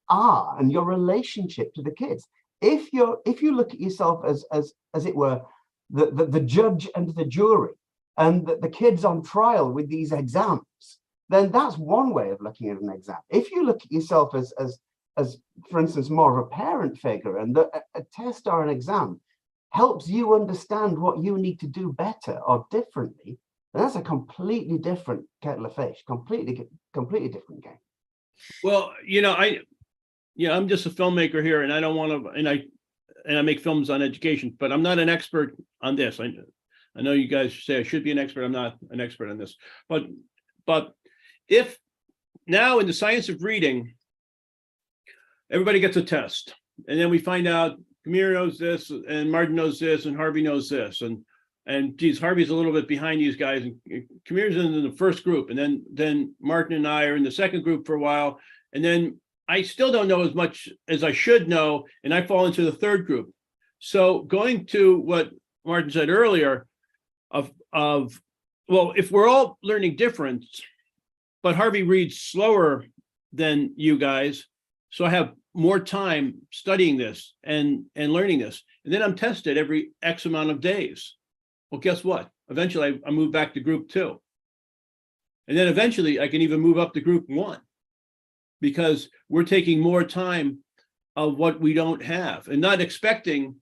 are, and your relationship to the kids. If you look at yourself as it were the judge and the jury, and the kids on trial with these exams, then that's one way of looking at an exam. If you look at yourself as for instance, more of a parent figure, and a test or an exam helps you understand what you need to do better or differently, then that's a completely different kettle of fish, completely different game. Well, you know, I'm just a filmmaker here, and I don't want to, and I make films on education, but I'm not an expert on this. I know you guys say I should be an expert. I'm not an expert on this, but if now in the science of reading, everybody gets a test, and then we find out Kabir knows this, and Martin knows this, and Harvey knows this, and geez, Harvey's a little bit behind these guys, and Kabir's in the first group, and then Martin and I are in the second group for a while, and then I still don't know as much as I should know, and I fall into the third group. So going to what Martin said earlier of well, if we're all learning different, but Harvey reads slower than you guys, so I have more time studying this and learning this, and then I'm tested every X amount of days. Well, guess what? Eventually I move back to group 2. And then eventually I can even move up to group 1, because we're taking more time of what we don't have, and not expecting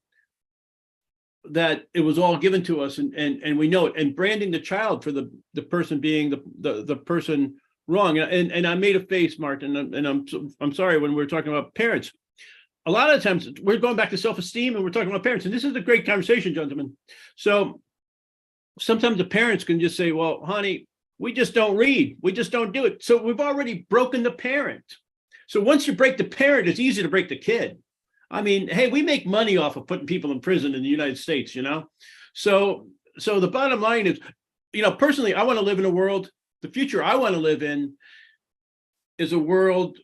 that it was all given to us, and we know it, and branding the child for the person being the person wrong. And I made a face, Martin, and I'm sorry, when we're talking about parents, a lot of times we're going back to self-esteem and we're talking about parents, and this is a great conversation, gentlemen. So sometimes the parents can just say, well, honey, we just don't read, we just don't do it. So we've already broken the parent. So once you break the parent, it's easy to break the kid. I mean, hey, we make money off of putting people in prison in the United States, you know? So the bottom line is, you know, personally, I want to live in a world, the future I want to live in is a world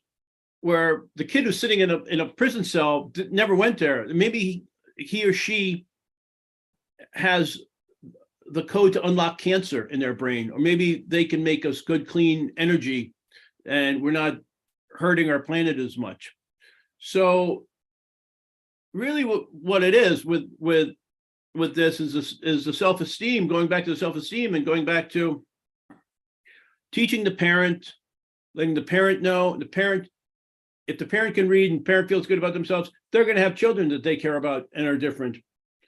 where the kid who's sitting in a prison cell never went there. Maybe he or she has the code to unlock cancer in their brain, or maybe they can make us good, clean energy, and we're not hurting our planet as much. So really what it is with this is the self-esteem, going back to the self-esteem and going back to teaching the parent, letting the parent know, if the parent can read and the parent feels good about themselves, they're going to have children that they care about and are different.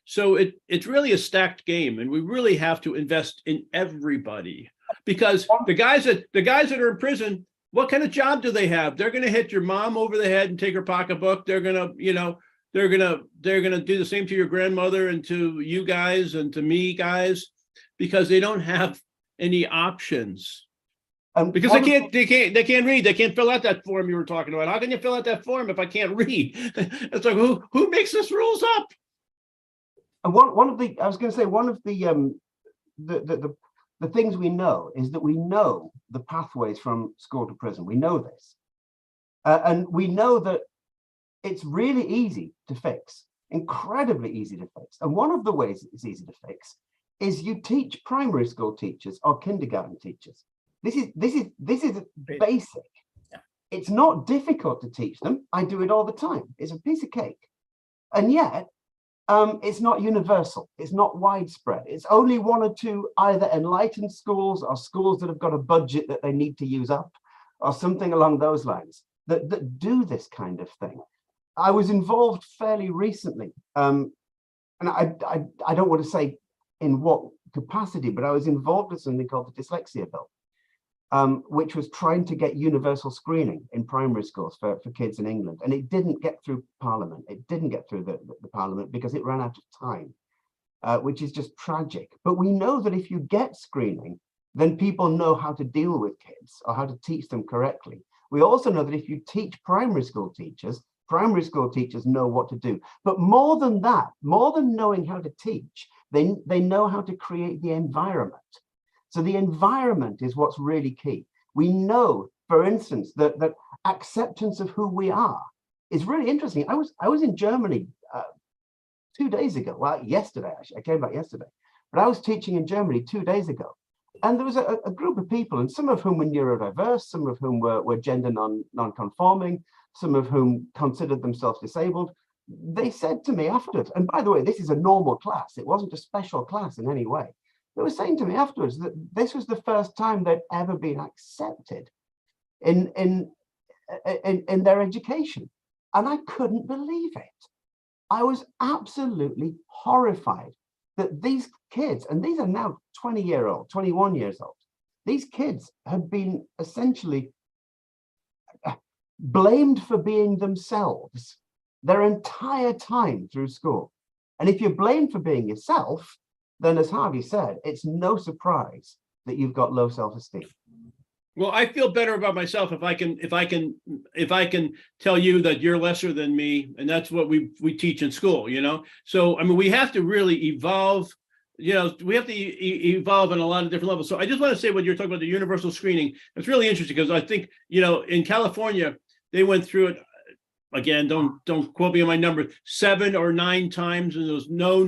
So it's really a stacked game, and we really have to invest in everybody, because the guys that are in prison, what kind of job do they have? They're going to hit your mom over the head and take her pocketbook. They're going to, they're going to do the same to your grandmother and to you guys and to me guys, because they don't have any options. Because they can't read. They can't fill out that form you were talking about. How can you fill out that form if I can't read? It's like, who makes these rules up? And one of the things we know is that we know the pathways from school to prison. We know this, and we know that it's really easy to fix, incredibly easy to fix. And one of the ways it's easy to fix is you teach primary school teachers or kindergarten teachers. This is basic. Yeah. It's not difficult to teach them. I do it all the time. It's a piece of cake, and yet it's not universal. It's not widespread. It's only one or two either enlightened schools or schools that have got a budget that they need to use up, or something along those lines that do this kind of thing. I was involved fairly recently, and I don't want to say in what capacity, but I was involved with something called the Dyslexia Bill, which was trying to get universal screening in primary schools for kids in England. And it didn't get through Parliament. It didn't get through the Parliament because it ran out of time, which is just tragic. But we know that if you get screening, then people know how to deal with kids or how to teach them correctly. We also know that if you teach primary school teachers know what to do. But more than that, more than knowing how to teach, they know how to create the environment. So the environment is what's really key. We know, for instance, that acceptance of who we are is really interesting. I was in Germany 2 days ago. Well, yesterday, actually. I came back yesterday. But I was teaching in Germany 2 days ago. And there was a group of people, and some of whom were neurodiverse, some of whom were gender non-conforming, some of whom considered themselves disabled. They said to me afterwards, and by the way, this is a normal class. It wasn't a special class in any way. They were saying to me afterwards that this was the first time they'd ever been accepted in their education. And I couldn't believe it. I was absolutely horrified that these kids, and these are now 20-year-old, 21 years old, these kids had been essentially blamed for being themselves their entire time through school. And if you're blamed for being yourself, then as Harvey said, it's no surprise that you've got low self-esteem. Well, I feel better about myself if I can tell you that you're lesser than me, and that's what we teach in school, you know. So I mean, we have to really evolve. You know, we have to evolve on a lot of different levels. So I just want to say, when you're talking about the universal screening, it's really interesting because I think, you know, in California they went through it. Again, don't quote me on my number, 7 or 9 times, and it was no.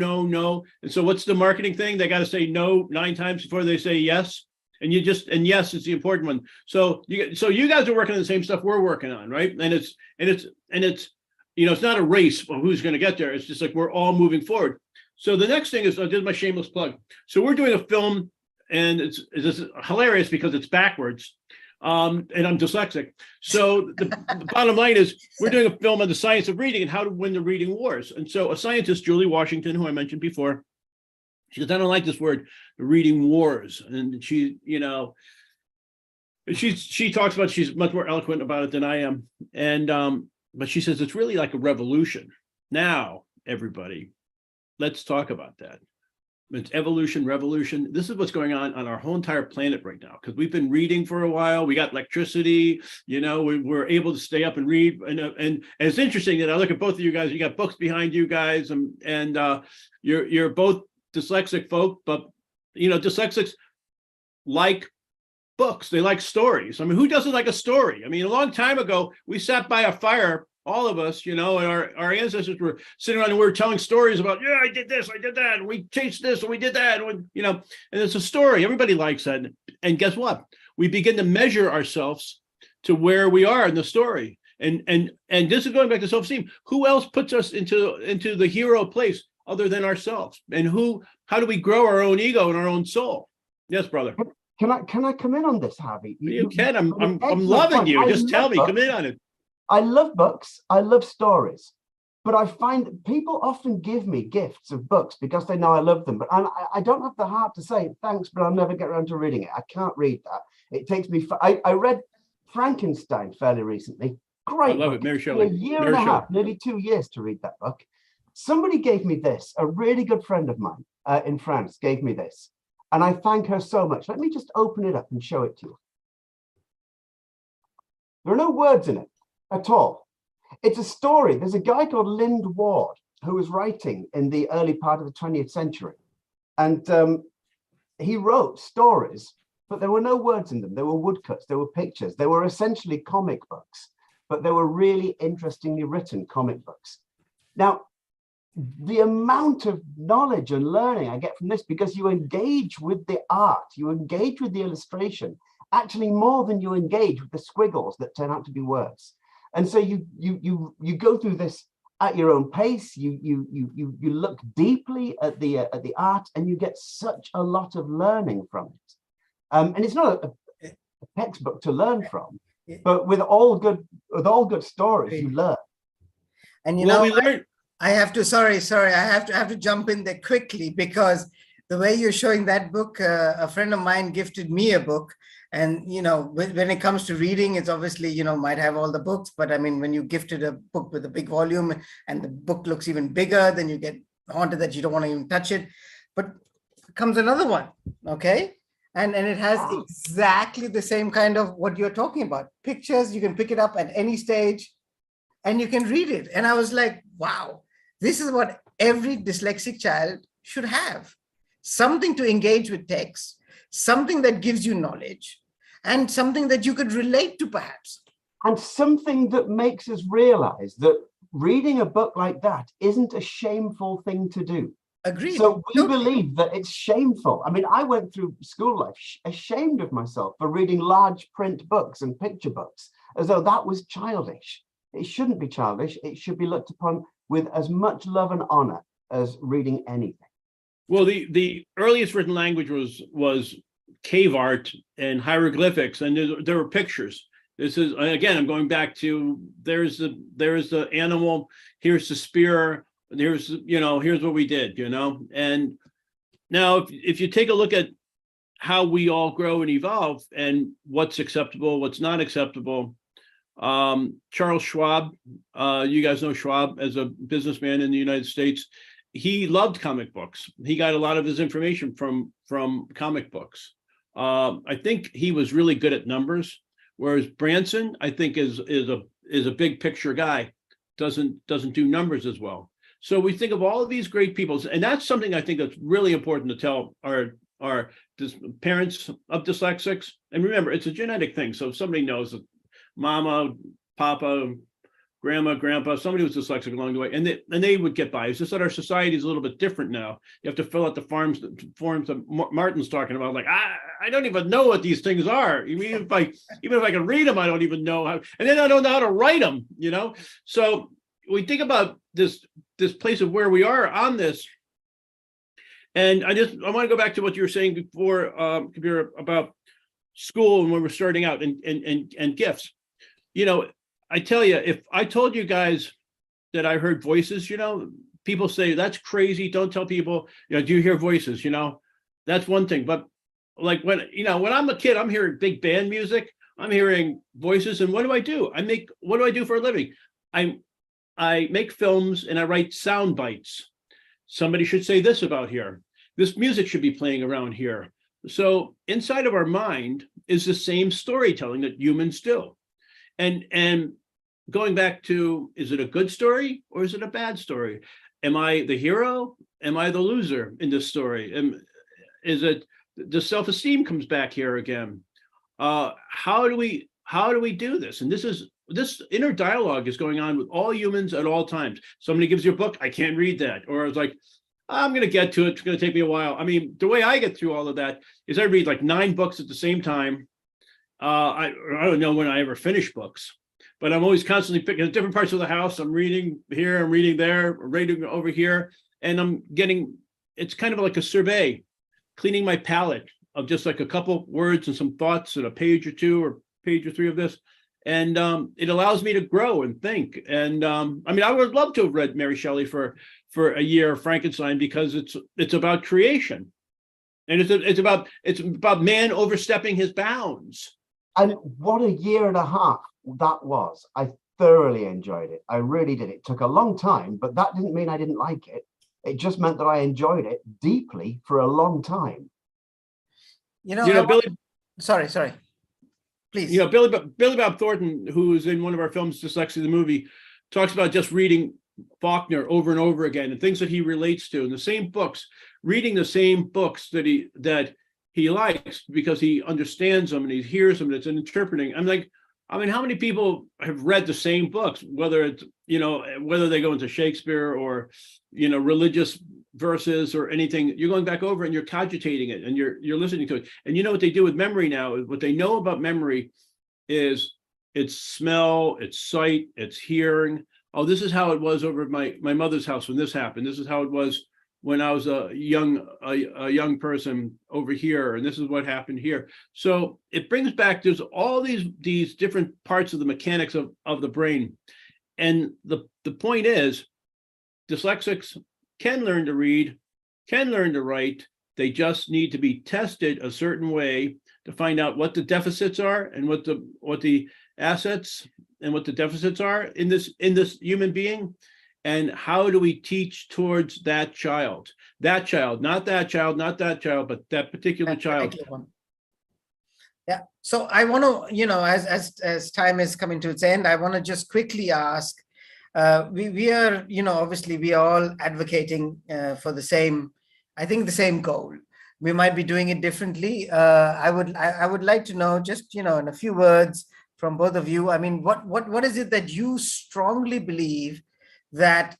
And so what's the marketing thing? They got to say no 9 times before they say yes. And yes is the important one. So you guys are working on the same stuff we're working on, right? And it's you know, it's not a race of who's going to get there. It's just like we're all moving forward. So the next thing is, this is my shameless plug. So we're doing a film, and it's hilarious because it's backwards. And I'm dyslexic. So the bottom line is, we're doing a film on the science of reading and how to win the reading wars. And so a scientist, Julie Washington, who I mentioned before, she goes, I don't like this word, the reading wars. And she, you know, she talks about, she's much more eloquent about it than I am. And but she says it's really like a revolution. Now, everybody, let's talk about that. It's evolution, revolution. This is what's going on our whole entire planet right now, because we've been reading for a while. We got electricity, you know, we're able to stay up and read. And it's interesting that I look at both of you guys, you got books behind you guys, and you're both dyslexic folk, but, you know, dyslexics like books. They like stories. I mean, who doesn't like a story? I mean, a long time ago, we sat by a fire all of us, and our ancestors were sitting around and we were telling stories about, yeah, I did this, I did that, and we chased this, and we did that, and and it's a story. Everybody likes that. And guess what? We begin to measure ourselves to where we are in the story. And this is going back to self-esteem. Who else puts us into the hero place other than ourselves? And how do we grow our own ego and our own soul? Yes, brother. Can I come in on this, Harvey? You can. I'm loving you. Just tell me. Come in on it. I love books. I love stories. But I find people often give me gifts of books because they know I love them. But I don't have the heart to say thanks, but I'll never get around to reading it. I can't read that. It takes me. I read Frankenstein fairly recently. Great. I love it. Mary Shelley. A year and a half, nearly 2 years to read that book. Somebody gave me this. A really good friend of mine in France gave me this. And I thank her so much. Let me just open it up and show it to you. There are no words in it at all. It's a story. There's a guy called Lind Ward who was writing in the early part of the 20th century. And he wrote stories, but there were no words in them. There were woodcuts, there were pictures. They were essentially comic books, but they were really interestingly written comic books. Now, the amount of knowledge and learning I get from this, because you engage with the art, you engage with the illustration, actually more than you engage with the squiggles that turn out to be words. And so you go through this at your own pace. You look deeply at the art, and you get such a lot of learning from it. And it's not a textbook to learn from, but with all good stories, you learn. And we learned. I have to, sorry, I have to jump in there quickly, because the way you're showing that book, a friend of mine gifted me a book. And, when it comes to reading, it's obviously, might have all the books, but I mean, when you gifted a book with a big volume and the book looks even bigger, then you get haunted that you don't want to even touch it. But comes another one, okay? And it has exactly the same kind of what you're talking about. Pictures, you can pick it up at any stage and you can read it. And I was like, wow. This is what every dyslexic child should have. Something to engage with text, something that gives you knowledge, and something that you could relate to perhaps. And something that makes us realize that reading a book like that isn't a shameful thing to do. Agreed. So we believe that it's shameful. I mean, I went through school life ashamed of myself for reading large print books and picture books, as though that was childish. It shouldn't be childish. It should be looked upon with as much love and honor as reading anything. Well, the earliest written language was cave art and hieroglyphics, and there were pictures. This is, again, I'm going back to there's the animal, here's the spear, here's what we did, And now if you take a look at how we all grow and evolve and what's acceptable, what's not acceptable. Charles Schwab, you guys know Schwab as a businessman in the United States. He loved comic books. He got a lot of his information from comic books. I think he was really good at numbers, whereas Branson, I think, is a big picture guy, doesn't do numbers as well. So we think of all of these great people, and that's something I think that's really important to tell our parents of dyslexics. And remember, it's a genetic thing. So if somebody knows that mama, papa, grandma, grandpa, somebody was dyslexic along the way, and they would get by. It's just that our society is a little bit different now. You have to fill out the forms that Martin's talking about. Like, I don't even know what these things are. Even if I can read them, I don't even know how, and then I don't know how to write them, So we think about this place of where we are on this. And I want to go back to what you were saying before, Kabir, about school and when we're starting out and gifts. I tell you, if I told you guys that I heard voices, people say that's crazy. Don't tell people, do you hear voices? That's one thing. But like when I'm a kid, I'm hearing big band music, I'm hearing voices. And what do I do? What do I do for a living? I make films and I write sound bites. Somebody should say this about here. This music should be playing around here. So inside of our mind is the same storytelling that humans do. And going back to, is it a good story or is it a bad story? Am I the hero? Am I the loser in this story? Is it the self-esteem comes back here again? How do we do this? And this is this inner dialogue is going on with all humans at all times. Somebody gives you a book, I can't read that. Or it's like, I'm going to get to it. It's going to take me a while. I mean, the way I get through all of that is I read like 9 books at the same time. I don't know when I ever finish books, but I'm always constantly picking different parts of the house. I'm reading here, I'm reading there, I'm reading over here. And I'm getting, it's kind of like a survey, cleaning my palette of just like a couple words and some thoughts and a page or 2 or page or 3 of this. And it allows me to grow and think. And I mean, I would love to have read Mary Shelley for a year, Frankenstein, because it's about creation. And it's about man overstepping his bounds. And what a year and a half that was. I thoroughly enjoyed it. I really did. It took a long time, but that didn't mean I didn't like it. It just meant that I enjoyed it deeply for a long time. Billy. Sorry. Please. Billy Bob Thornton, who is in one of our films, Dyslexia the Movie, talks about just reading Faulkner over and over again and things that he relates to, and the same books, reading the same books that he likes because he understands them and he hears them and it's interpreting. I'm like, I mean, how many people have read the same books, whether it's, whether they go into Shakespeare or, religious verses or anything, you're going back over and you're cogitating it and you're listening to it. And you know what they do with memory now, what they know about memory is it's smell, it's sight, it's hearing. Oh, this is how it was over at my mother's house when this happened. This is how it was when I was a young person over here, and this is what happened here. So it brings back, there's all these different parts of the mechanics of the brain. And the point is, dyslexics can learn to read, can learn to write. They just need to be tested a certain way to find out what the deficits are and what the assets and what the deficits are in this human being. And how do we teach towards that child, not that child, but that particular child. Yeah. So I want to, as time is coming to its end, I want to just quickly ask, we are, obviously we are all advocating for the same goal. We might be doing it differently. I would like to know just, in a few words from both of you. I mean, what is it that you strongly believe that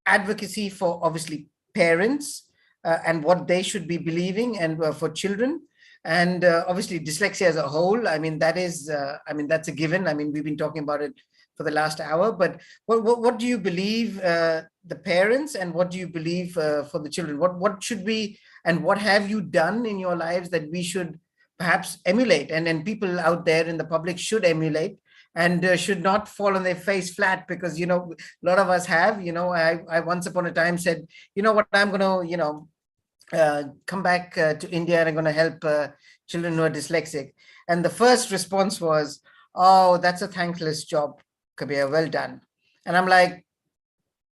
advocacy for obviously parents and what they should be believing and for children and obviously dyslexia as a whole, I mean, that's a given. I mean, we've been talking about it for the last hour, but what do you believe the parents and what do you believe for the children? What should we and what have you done in your lives that we should perhaps emulate and people out there in the public should emulate and should not fall on their face flat because, a lot of us have, I once upon a time said, what, I'm going to, come back to India and I'm going to help children who are dyslexic. And the first response was, oh, that's a thankless job, Kabir, well done. And I'm like,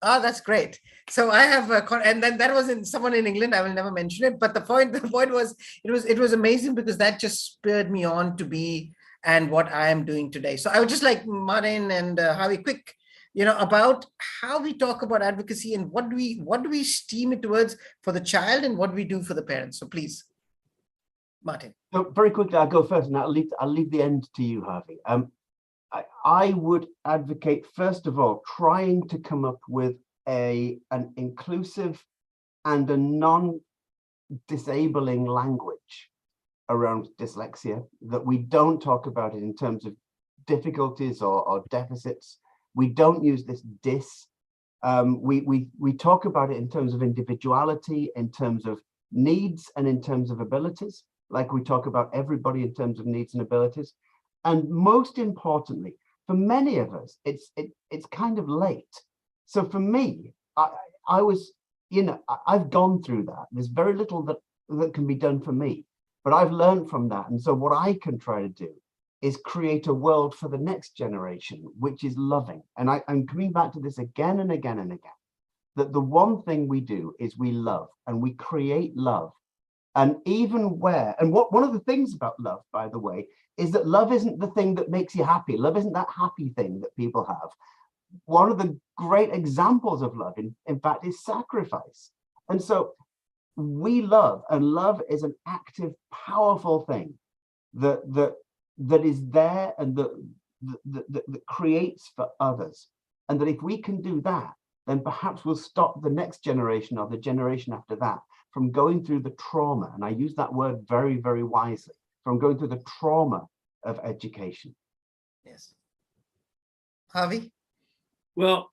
oh, that's great. So I have, and then that was someone in England, I will never mention it. But the point was, it was amazing because that just spurred me on to be and what I am doing today. So I would just like Martin and Howie quick, about how we talk about advocacy and what do we steam it towards for the child and what we do for the parents. So please, Martin. So very quickly, I'll go first, and I'll leave the end to you, Harvey. I would advocate, first of all, trying to come up with an inclusive and a non-disabling language around dyslexia, that we don't talk about it in terms of difficulties or deficits. We don't use this dis. We talk about it in terms of individuality, in terms of needs, and in terms of abilities, like we talk about everybody in terms of needs and abilities. And most importantly, for many of us, it's kind of late. So for me, I was, I've gone through that. There's very little that can be done for me. But I've learned from that. And so what I can try to do is create a world for the next generation, which is loving. And I'm coming back to this again and again and again, that the one thing we do is we love and we create love. And even one of the things about love, by the way, is that love isn't the thing that makes you happy. Love isn't that happy thing that people have. One of the great examples of love, in fact, is sacrifice. And so we love, and love is an active, powerful thing that is there and that creates for others. And that if we can do that, then perhaps we'll stop the next generation or the generation after that from going through the trauma, and I use that word very, very wisely, from going through the trauma of education. Yes. Harvey? Well,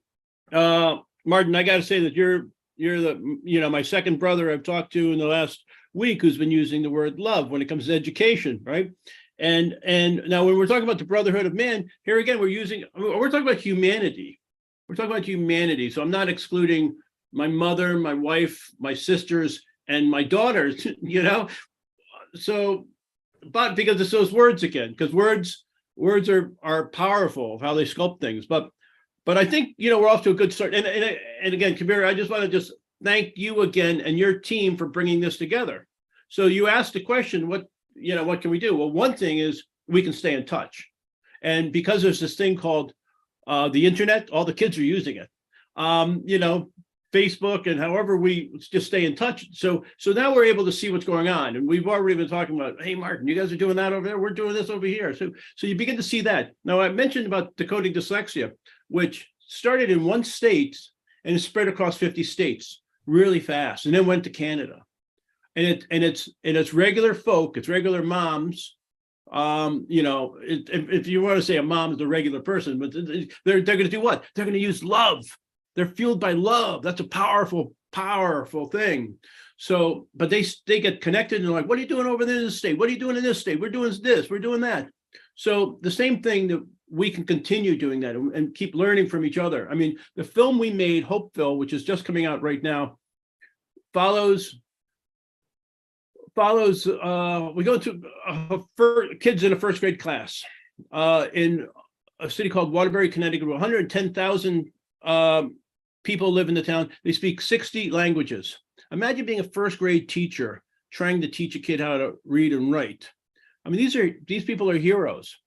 Martin, I got to say that you're the, my second brother I've talked to in the last week who's been using the word love when it comes to education, right? And now when we're talking about the brotherhood of man, here again, we're talking about humanity. We're talking about humanity. So I'm not excluding my mother, my wife, my sisters, and my daughters, So, but because it's those words again, because words are powerful of how they sculpt things. But I think, we're off to a good start. And again, Kabir, I just want to thank you again and your team for bringing this together. So you asked the question, what can we do? Well, one thing is we can stay in touch. And because there's this thing called the internet, all the kids are using it. Facebook and however we just stay in touch. So now we're able to see what's going on. And we've already been talking about, hey, Martin, you guys are doing that over there. We're doing this over here. So you begin to see that. Now, I mentioned about decoding dyslexia, which started in one state and is spread across 50 states really fast, and then went to Canada. And it's regular folk, it's regular moms. If you want to say a mom is a regular person, but they're going to do what? They're going to use love. They're fueled by love. That's a powerful, powerful thing. So, but they get connected and they're like, what are you doing over there in this state? What are you doing in this state? We're doing this, we're doing that. So the same thing that we can continue doing that and keep learning from each other. I mean, the film we made, Hopeville, which is just coming out right now, follows we go to kids in a first grade class in a city called Waterbury, Connecticut. 110,000 people live in the town. They speak 60 languages. Imagine being a first grade teacher trying to teach a kid how to read and write. I mean, these people are heroes.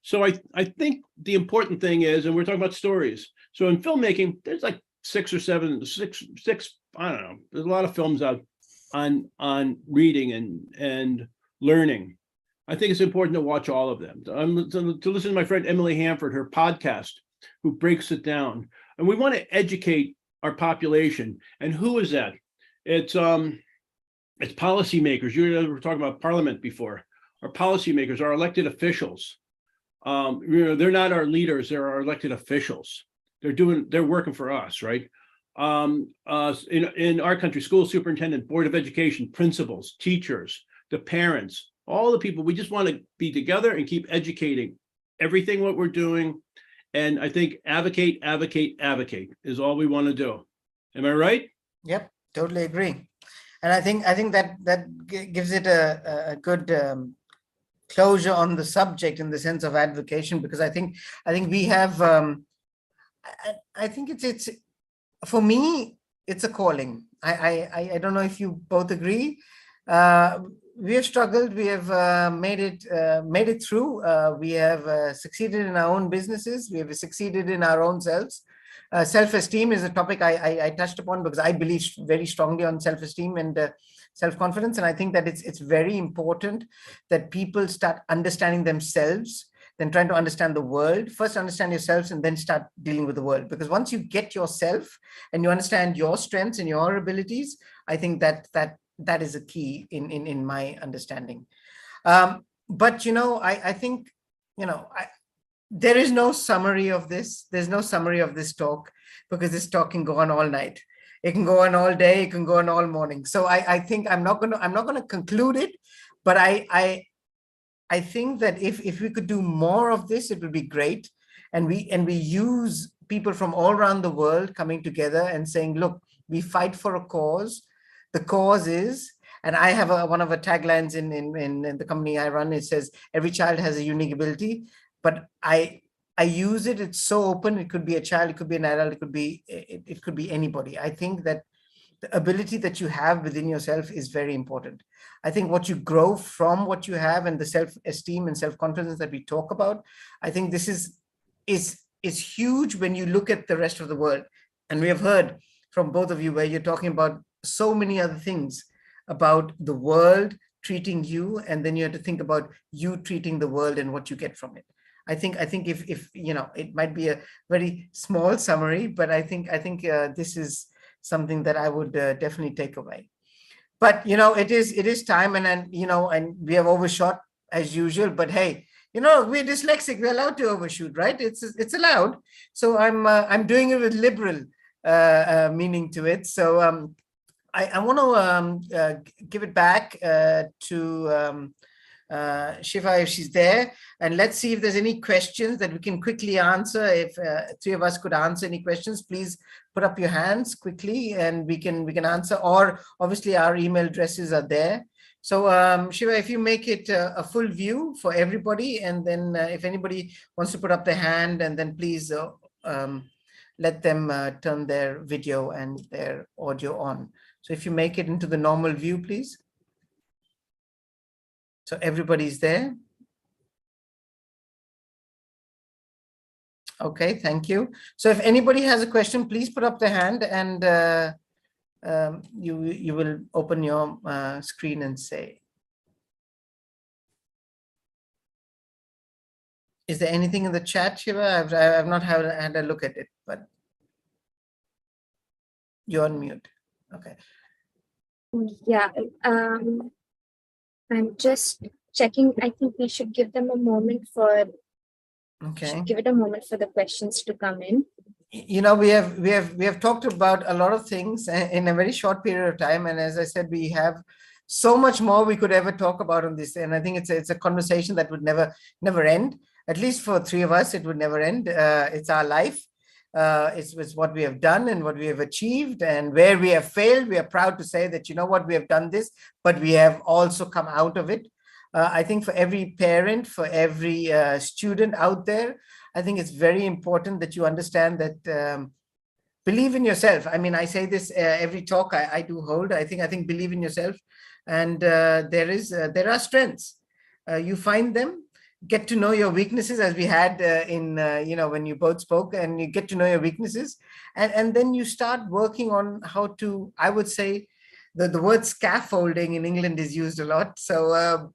So I think the important thing is, and we're talking about stories. So in filmmaking, there's like six, I don't know. There's a lot of films out on reading and learning. I think it's important to watch all of them. To listen to my friend Emily Hanford, her podcast, who breaks it down. And we want to educate our population. And who is that? It's policymakers. You were talking about Parliament before. Our policymakers, our elected officials. They're not our leaders, they're our elected officials. They're working for us, right? In our country, school superintendent, board of education, principals, teachers, the parents, all the people. We just want to be together and keep educating everything what we're doing. And I think advocate is all we want to do. Am I right? Yep, totally agree. And I think that gives it a good closure on the subject in the sense of advocation, because I think we have I think it's for me, it's a calling. I don't know if you both agree. We have struggled. We have made it through. We have succeeded in our own businesses. We have succeeded in our own selves. Self-esteem is a topic I touched upon because I believe very strongly on self-esteem and self-confidence. And I think that it's very important that people start understanding themselves, then trying to understand the world. First understand yourselves and then start dealing with the world. Because once you get yourself and you understand your strengths and your abilities, I think that is a key in my understanding. But I think there is no summary of this. There's no summary of this talk, because this talk can go on all night. It can go on all day. It can go on all morning. So I think I'm not gonna conclude it, but I think that if we could do more of this, it would be great. And we use people from all around the world coming together and saying, look, we fight for a cause. The cause is, and I have one of the taglines in the company I run. It says, every child has a unique ability, but I use it. It's so open. It could be a child, it could be an adult, it could be anybody. I think that the ability that you have within yourself is very important. I think what you grow from what you have and the self-esteem and self-confidence that we talk about, I think this is huge when you look at the rest of the world. And we have heard from both of you where you're talking about so many other things about the world treating you, and then you have to think about you treating the world and what you get from it. I think if you know, it might be a very small summary, but I think this is something that I would definitely take away. But you know, it is time, and you know, and we have overshot as usual. But hey, you know, we're dyslexic; we're allowed to overshoot, right? It's allowed. So I'm doing it with liberal meaning to it. So I want to give it back to Shifa if she's there, and let's see if there's any questions that we can quickly answer. If three of us could answer any questions, please put up your hands quickly, and we can answer. Or obviously our email addresses are there. So Shiva, if you make it a full view for everybody, and then if anybody wants to put up their hand, and then please let them turn their video and their audio on. So if you make it into the normal view, please. So everybody's there. Okay, thank you. So if anybody has a question, please put up the hand, and you will open your screen and say. Is there anything in the chat, Shiva? I've not had a look at it, but you're on mute. Okay. Yeah. I'm just checking. I think we should give them a moment for. Okay. Give it a moment for the questions to come in. You know, we have talked about a lot of things in a very short period of time, and as I said, we have so much more we could ever talk about on this, and I think it's a conversation that would never end. At least for three of us, it would never end. It's our life. It's what we have done and what we have achieved, and where we have failed. We are proud to say that, you know what, we have done this, but we have also come out of it. I think for every parent, for every student out there, I think it's very important that you understand that believe in yourself. I mean, I say this every talk I do hold. I think believe in yourself, and there are strengths. You find them, get to know your weaknesses, as we had in you know, when you both spoke, and you get to know your weaknesses, and then you start working on how to, I would say, the word scaffolding in England is used a lot. So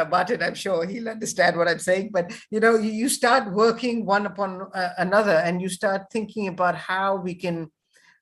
Martin, I'm sure he'll understand what I'm saying, but you know, you start working one upon another, and you start thinking about how we can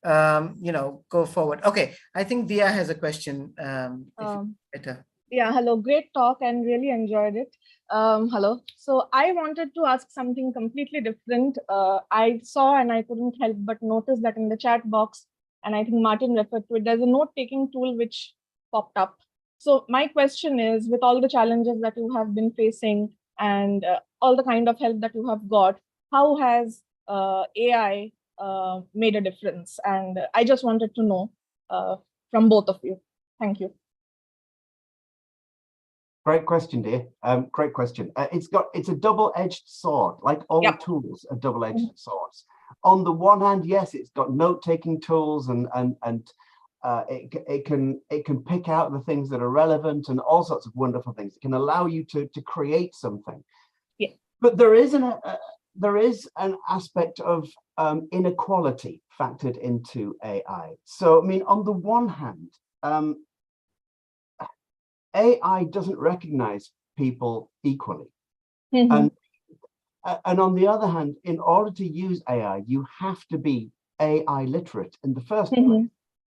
you know, go forward. Okay, I think Dia has a question. Better. Yeah, hello, great talk and really enjoyed it. Hello. So I wanted to ask something completely different. I saw and I couldn't help but notice that in the chat box, and I think Martin referred to it, there's a note-taking tool which popped up. So my question is, with all the challenges that you have been facing and all the kind of help that you have got, how has AI made a difference? And I just wanted to know from both of you. Thank you. Great question, dear. Great question. It's a double-edged sword, like all Yep. tools are double-edged swords. On the one hand, yes, it's got note-taking tools, and it can pick out the things that are relevant and all sorts of wonderful things. It can allow you to create something. Yeah. But there is an aspect of inequality factored into AI. So, I mean, on the one hand, AI doesn't recognize people equally. Mm-hmm. And on the other hand, in order to use AI, you have to be AI literate in the first place.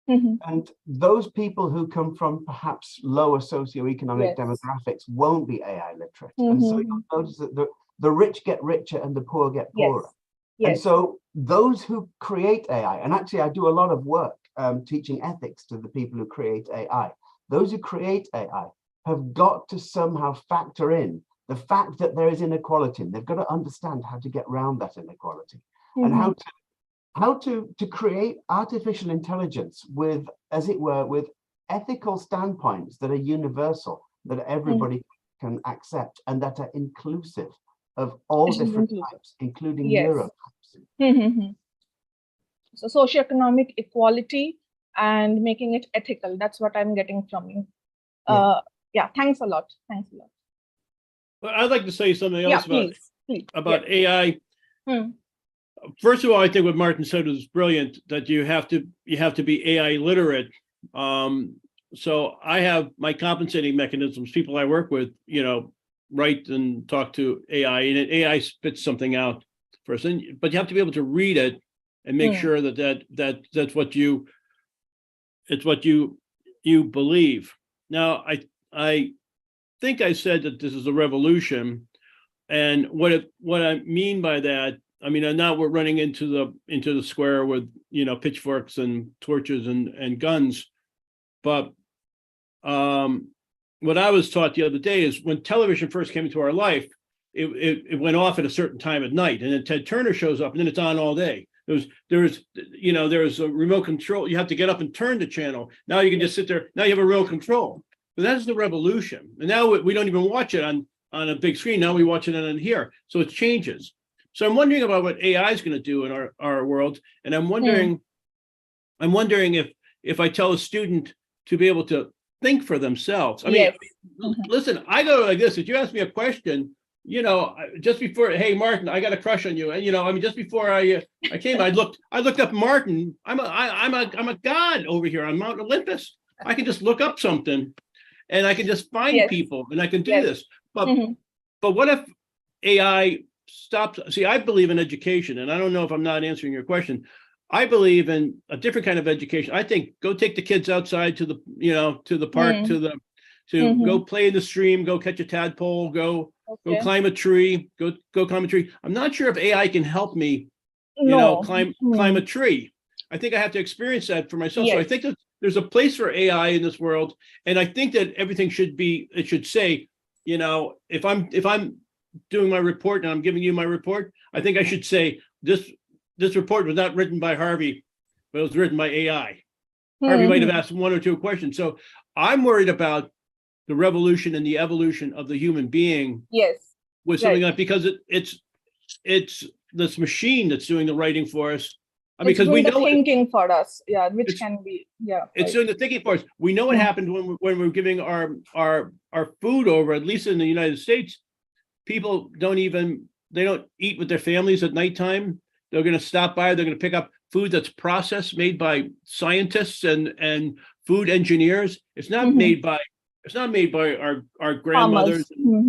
Mm-hmm. And those people who come from perhaps lower socioeconomic Yes. demographics won't be AI literate. Mm-hmm. And so you'll notice that the rich get richer and the poor get poorer. Yes. And so those who create AI, and actually I do a lot of work teaching ethics to the people who create AI. Those who create AI have got to somehow factor in the fact that there is inequality, and they've got to understand how to get around that inequality, Mm-hmm. and how to create artificial intelligence with, as it were, with ethical standpoints that are universal, that everybody can accept, and that are inclusive of all different types, including neurotypes. Mm-hmm. So socioeconomic equality and making it ethical. That's what I'm getting from you. Yeah, thanks a lot. Thanks a lot. Well, I'd like to say something else Please. about AI. First of all, I think what Martin said was brilliant, that you have to be AI literate. So I have my compensating mechanisms, people I work with, you know, write and talk to AI, and AI spits something out first. But you have to be able to read it and make sure that's what you believe. Now, I think I said that this is a revolution, and what I mean by that, I mean, now we're running into the square with, you know, pitchforks and torches and guns, but what I was taught the other day is when television first came into our life, it went off at a certain time at night, and then Ted Turner shows up, and then it's on all day. There's a remote control. You have to get up and turn the channel. Now you can just sit there. Now you have a remote control. But that's the revolution. And now we don't even watch it on a big screen. Now we watch it on here. So it changes. So I'm wondering about what AI is going to do in our world. And I'm wondering if I tell a student to be able to think for themselves. I mean, listen, I go like this. If you ask me a question, you know, just before, hey, Martin, I got a crush on you. And, you know, I mean, just before I came, I looked up Martin. I'm a god over here on Mount Olympus. I can just look up something and I can just find people and I can do this. But what if AI stops? See, I believe in education, and I don't know if I'm not answering your question. I believe in a different kind of education. I think go take the kids outside to the park, go play in the stream, go catch a tadpole, go climb a tree, go climb a tree. I'm not sure if AI can help me, climb a tree. I think I have to experience that for myself. So I think that there's a place for AI in this world, and I think that everything should say, you know, if I'm doing my report and I'm giving you my report, I think I should say this report was not written by Harvey, but it was written by AI. Harvey might have asked one or two questions. So I'm worried about the revolution and the evolution of the human being. With something like, because it's this machine that's doing the writing for us. I mean, because we know thinking for us, which can be, it's doing the thinking for us. We know what happened when we're giving our food over, at least in the United States. People they don't eat with their families at nighttime. They're going to stop by. They're going to pick up food that's processed, made by scientists and food engineers. It's not made by our grandmothers.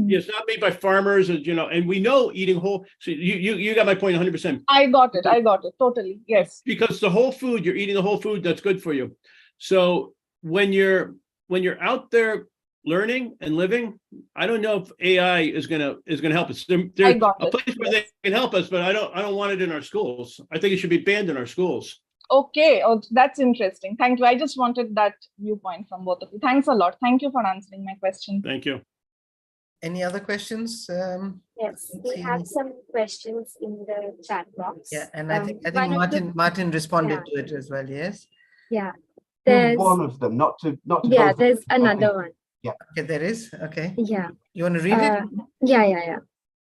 It's not made by farmers, and we know eating whole. So you got my point 100%. I got it totally. Yes. Because the whole food, you're eating the whole food that's good for you. So when you're out there learning and living, I don't know if AI is gonna help us. There's a place where they can help us, but I don't want it in our schools. I think it should be banned in our schools. Okay. Oh, that's interesting. Thank you. I just wanted that viewpoint from both of you. Thanks a lot. Thank you for answering my question. Thank you. Any other questions? Yes, we have some questions in the chat box. Yeah, and I think Martin responded to it as well. Yes. Yeah. There's one of them, not to. Yeah, there's another one. Yeah. Okay, there is. Okay. Yeah. You want to read it? Yeah.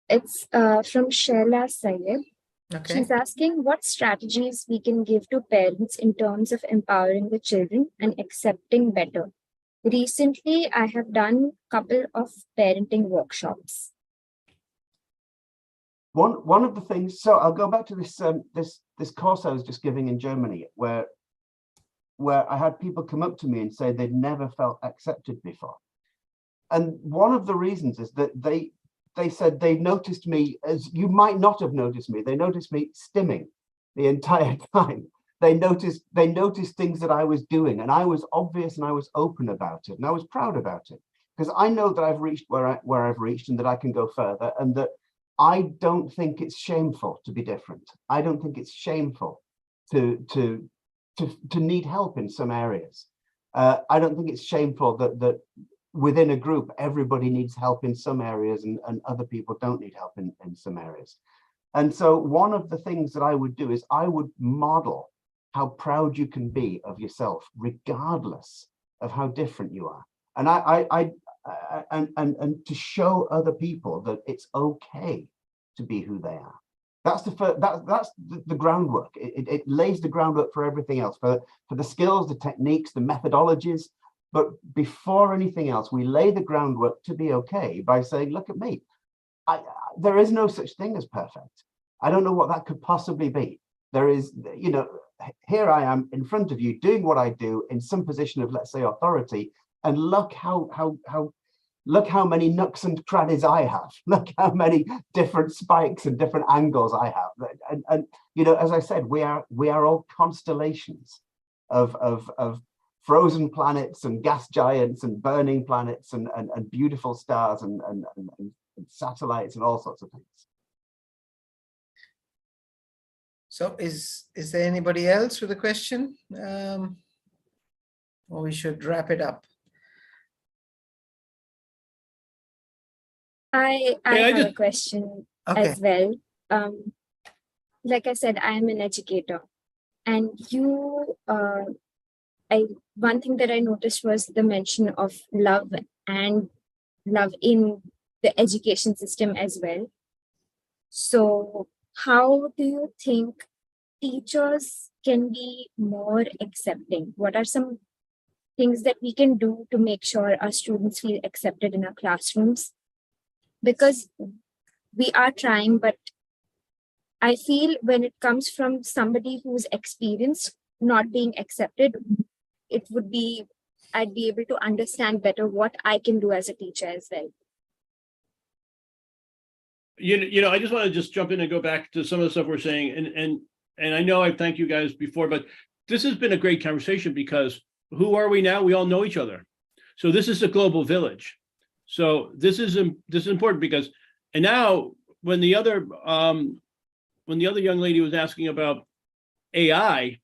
It's from Sheila Sayed. Okay. She's asking what strategies we can give to parents in terms of empowering the children and accepting better. Recently, I have done a couple of parenting workshops. One of the things, so I'll go back to this course I was just giving in Germany, where I had people come up to me and say they'd never felt accepted before. And one of the reasons is that they said they noticed me, as you might not have noticed me, they noticed me stimming the entire time. They noticed things that I was doing, and I was obvious and I was open about it, and I was proud about it, because I know that I've reached where I've reached and that I can go further, and that I don't think it's shameful to be different. I don't think it's shameful to need help in some areas. I don't think it's shameful that within a group, everybody needs help in some areas and other people don't need help in some areas. And so one of the things that I would do is I would model how proud you can be of yourself, regardless of how different you are. And and to show other people that it's okay to be who they are. That's the groundwork. It lays the groundwork for everything else, for the skills, the techniques, the methodologies. But before anything else, we lay the groundwork to be okay by saying, look at me. There is no such thing as perfect. I don't know what that could possibly be. There is, here I am in front of you doing what I do in some position of, let's say, authority. And look how look how many nooks and crannies I have. Look how many different spikes and different angles I have. And you know, as I said, we are all constellations of frozen planets and gas giants and burning planets and beautiful stars and satellites and all sorts of things. So is there anybody else with a question? Or we should wrap it up. I have a question Okay. as well. Like I said, I am an educator, and one thing that I noticed was the mention of love and love in the education system as well. So how do you think teachers can be more accepting? What are some things that we can do to make sure our students feel accepted in our classrooms? Because we are trying, but I feel when it comes from somebody who's experienced not being accepted, I'd be able to understand better what I can do as a teacher as well. You know, I just want to just jump in and go back to some of the stuff we're saying, and I know I've thanked you guys before, but this has been a great conversation because who are we now? We all know each other. So this is a global village. So this is important because, and now when the other young lady was asking about AI,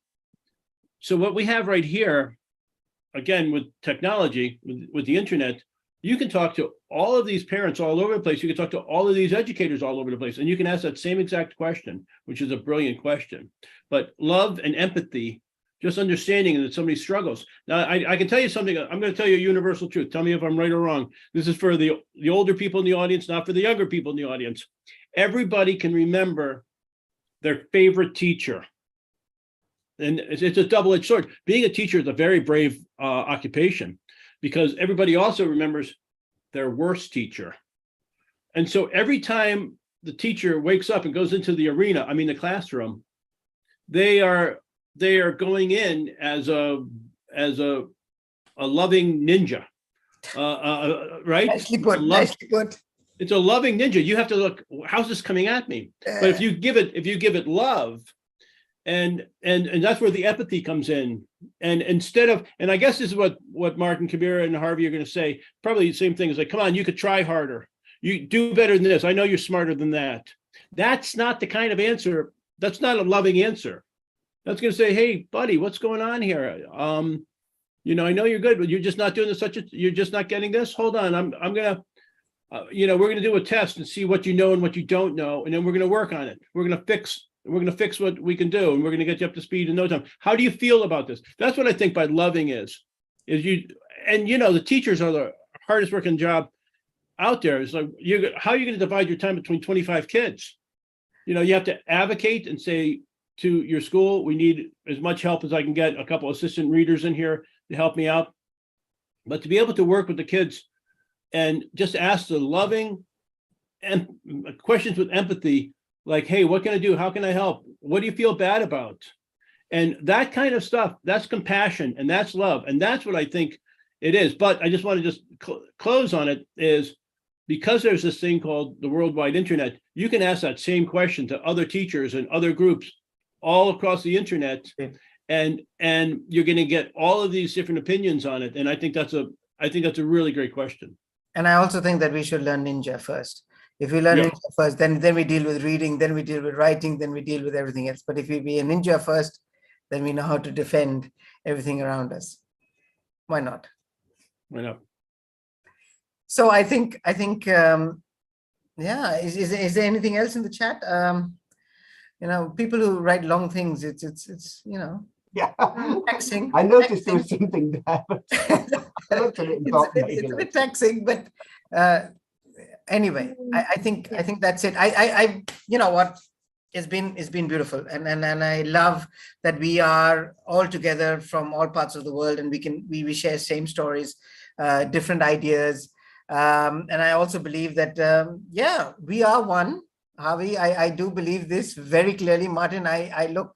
so what we have right here, again, with technology, with the internet, you can talk to all of these parents all over the place. You can talk to all of these educators all over the place, and you can ask that same exact question, which is a brilliant question. But love and empathy, just understanding that somebody struggles. Now, I can tell you something. I'm going to tell you a universal truth. Tell me if I'm right or wrong. This is for the older people in the audience, not for the younger people in the audience. Everybody can remember their favorite teacher. And it's a double-edged sword. Being a teacher is a very brave occupation because everybody also remembers their worst teacher. And so every time the teacher wakes up and goes into the arena, I mean the classroom, they are going in as a loving ninja, right? Nicely put, nicely put. It's a loving ninja. You have to look, how's this coming at me? But if you give it love, and that's where the empathy comes in. And instead of, and I guess this is what Mark and Kabir and Harvey are going to say, probably the same thing is like, come on, you could try harder. You do better than this. I know you're smarter than that. That's not the kind of answer. That's not a loving answer. That's going to say, hey, buddy, what's going on here? You know, I know you're good, but you're just not doing this. You're just not getting this. Hold on. I'm going to, we're going to do a test and see what you know and what you don't know. And then we're going to work on it. We're going to fix what we can do. And we're going to get you up to speed in no time. How do you feel about this? That's what I think by loving is you, and the teachers are the hardest working job out there. It's like, how are you going to divide your time between 25 kids? You have to advocate and say to your school, we need as much help as I can get, a couple assistant readers in here to help me out. But to be able to work with the kids and just ask the loving and questions with empathy, like, hey, what can I do? How can I help? What do you feel bad about? And that kind of stuff, that's compassion and that's love. And that's what I think it is. But I just want to just close on it is because there's this thing called the worldwide internet, you can ask that same question to other teachers and other groups all across the internet. Yeah. And you're going to get all of these different opinions on it. And I think that's a really great question. And I also think that we should learn Ninja first. If we learn Ninja first, then we deal with reading, then we deal with writing, then we deal with everything else. But if we be a Ninja first, then we know how to defend everything around us. Why not? Why not? So I think, yeah. Is there anything else in the chat? People who write long things, it's yeah, taxing. I noticed there was something there, but I looked at it and thought it's a bit taxing, but anyway, I think that's it. I what, it's been beautiful, and I love that we are all together from all parts of the world, and we share same stories, different ideas, and I also believe that yeah, we are one. Harvey, I do believe this very clearly. Martin, I look,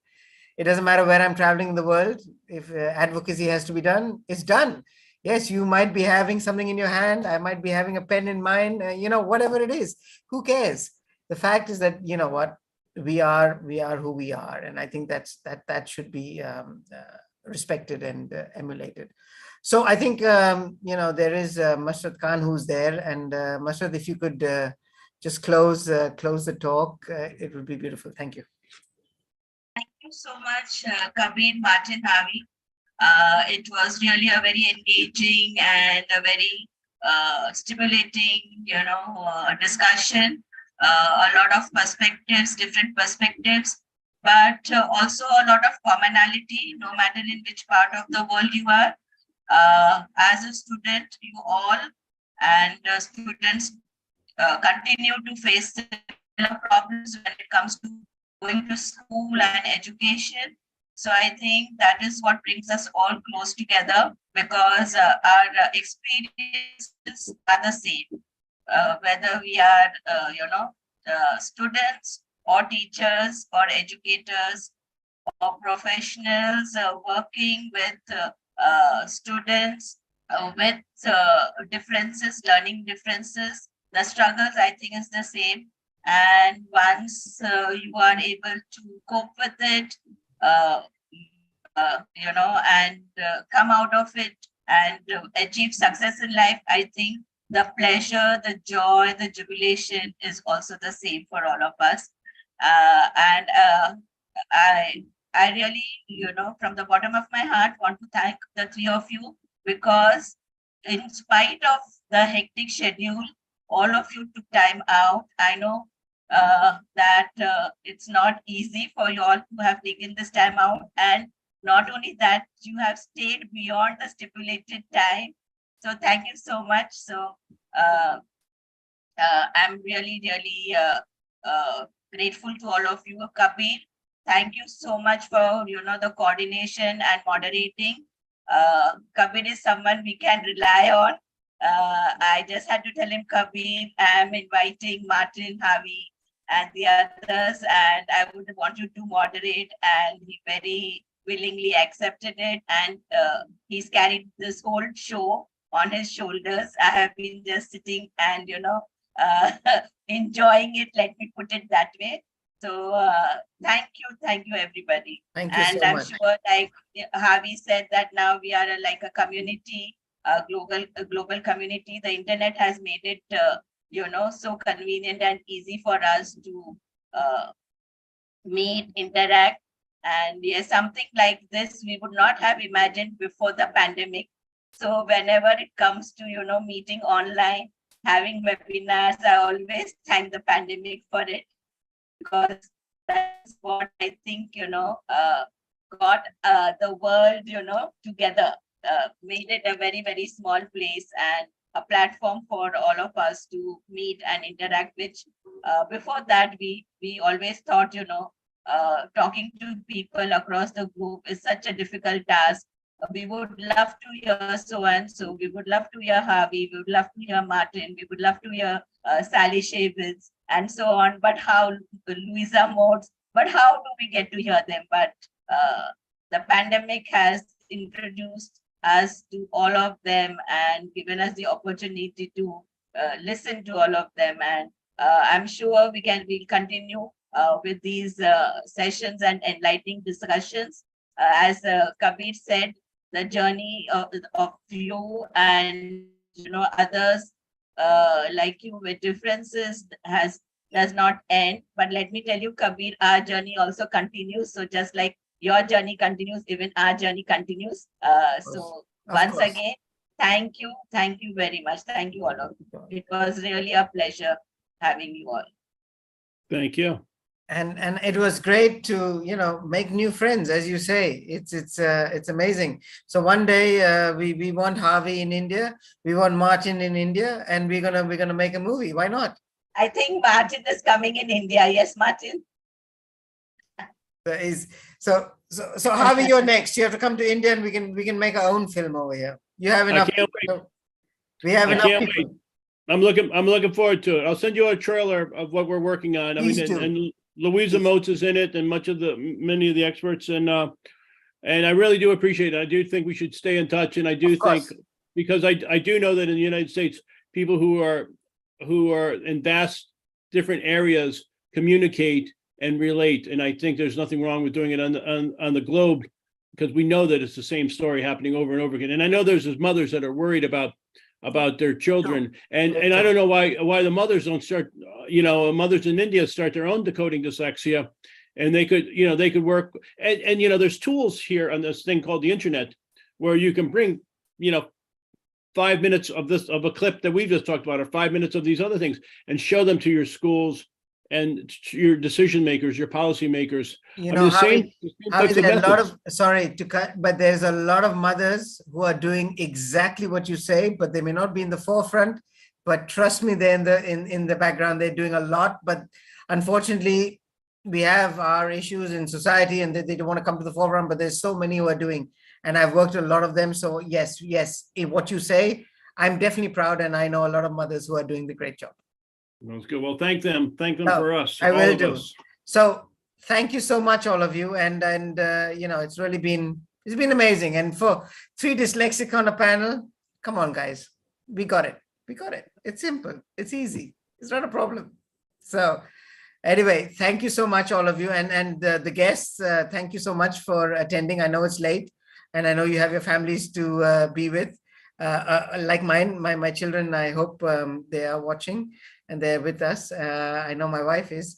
it doesn't matter where I'm traveling in the world. If advocacy has to be done, it's done. Yes, you might be having something in your hand. I might be having a pen in mine. Whatever it is, who cares? The fact is that what we are who we are, and I think that should be respected and emulated. So I think there is Masrad Khan who's there, and Masrad, if you could just close the talk, it would be beautiful. Thank you. Thank you so much, Kabir, Martin, Javi. It was really a very engaging and a very stimulating, discussion. A lot of perspectives, different perspectives, but also a lot of commonality, no matter in which part of the world you are. As a student, you all and students continue to face similar problems when it comes to going to school and education. So I think that is what brings us all close together, because our experiences are the same, whether we are, students or teachers or educators or professionals working with students with differences, learning differences. The struggles, I think, is the same. And once you are able to cope with it, and come out of it and achieve success in life, I think the pleasure, the joy, the jubilation is also the same for all of us. And I really, from the bottom of my heart, want to thank the three of you, because in spite of the hectic schedule, all of you took time out. I know that it's not easy for you all to have taken this time out, and not only that, you have stayed beyond the stipulated time. So thank you so much. So I'm really, really grateful to all of you. Kabir, thank you so much for the coordination and moderating. Kabir is someone we can rely on. I just had to tell him, Kabir, I'm inviting Martin, Javi, and the others, and I would want you to moderate, and he very willingly accepted it, and he's carried this whole show on his shoulders. I have been just sitting and enjoying it, let me put it that way. So thank you everybody. Thank you and so I'm much. sure, like Javi said, that now we are like a community, a global community. The internet has made it so convenient and easy for us to meet, interact. And yes, something like this we would not have imagined before the pandemic. So whenever it comes to meeting online, having webinars, I always thank the pandemic for it, because that's what I think got the world together, made it a very, very small place and a platform for all of us to meet and interact. Which before that we always thought talking to people across the globe is such a difficult task. We would love to hear so and so. We would love to hear Javi. We would love to hear Martin. We would love to hear Sally Shavitz and so on. But how, Louisa Modes, but how do we get to hear them? But the pandemic has introduced us to all of them and given us the opportunity to listen to all of them. And I'm sure we'll continue with these sessions and enlightening discussions. As Kabir said, the journey of you and others like you with differences does not end. But let me tell you, Kabir, our journey also continues. So just like your journey continues, even our journey continues. So once again, thank you very much. Thank you all of you. It was really a pleasure having you all. Thank you. And it was great to make new friends, as you say. It's amazing. So one day we want Javi in India, we want Martin in India, and we're gonna make a movie. Why not? I think Martin is coming in India. Yes, Martin. So Javi, you're next. You have to come to India, and we can make our own film over here. You have enough. I can't wait. We have enough can't people. wait. I'm looking forward to it. I'll send you a trailer of what we're working on. Please I mean, do. and Louisa Motes is in it, and many of the experts, and I really do appreciate it. I do think we should stay in touch, and I do Of course. think because I do know that in the United States, people who are in vast different areas communicate and relate. And I think there's nothing wrong with doing it on the globe, because we know that it's the same story happening over and over again. And I know there's mothers that are worried about their children. And I don't know why the mothers don't start, mothers in India start their own decoding dyslexia. And they could work, and there's tools here on this thing called the internet where you can bring, 5 minutes of a clip that we've just talked about, or 5 minutes of these other things, and show them to your schools and to your decision makers, your policy makers. Sorry to cut, but there's a lot of mothers who are doing exactly what you say, but they may not be in the forefront. But trust me, they're in the background. They're doing a lot, but unfortunately, we have our issues in society, and they don't want to come to the forefront. But there's so many who are doing, and I've worked with a lot of them. So yes, what you say, I'm definitely proud, and I know a lot of mothers who are doing the great job. That's good. Well, thank them No, for us. I all will of do. us. So thank you so much, all of you, and it's really been amazing. And for 3 dyslexic on a panel, come on, guys, we got it. It's simple. It's easy. It's not a problem. So anyway, thank you so much, all of you, and the guests. Thank you so much for attending. I know it's late, and I know you have your families to be with. Like mine, my children. I hope they are watching and they're with us. I know my wife is.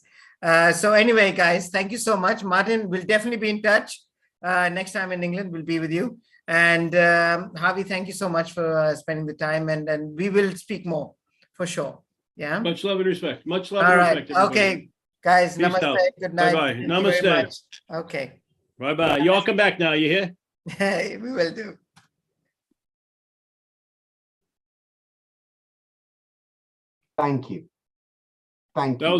So anyway, guys, thank you so much. Martin, we'll definitely be in touch. Next time in England, we'll be with you. And Harvey, thank you so much for spending the time, and we will speak more for sure. Yeah. Much love and respect. Much love All and right. respect. Everybody. Okay, guys. Peace Namaste. out. Good night. Bye-bye. Thank you very Namaste. much. Okay. Bye-bye. You all come back now, you hear? Hey, we will do. Thank you. Thank That you. was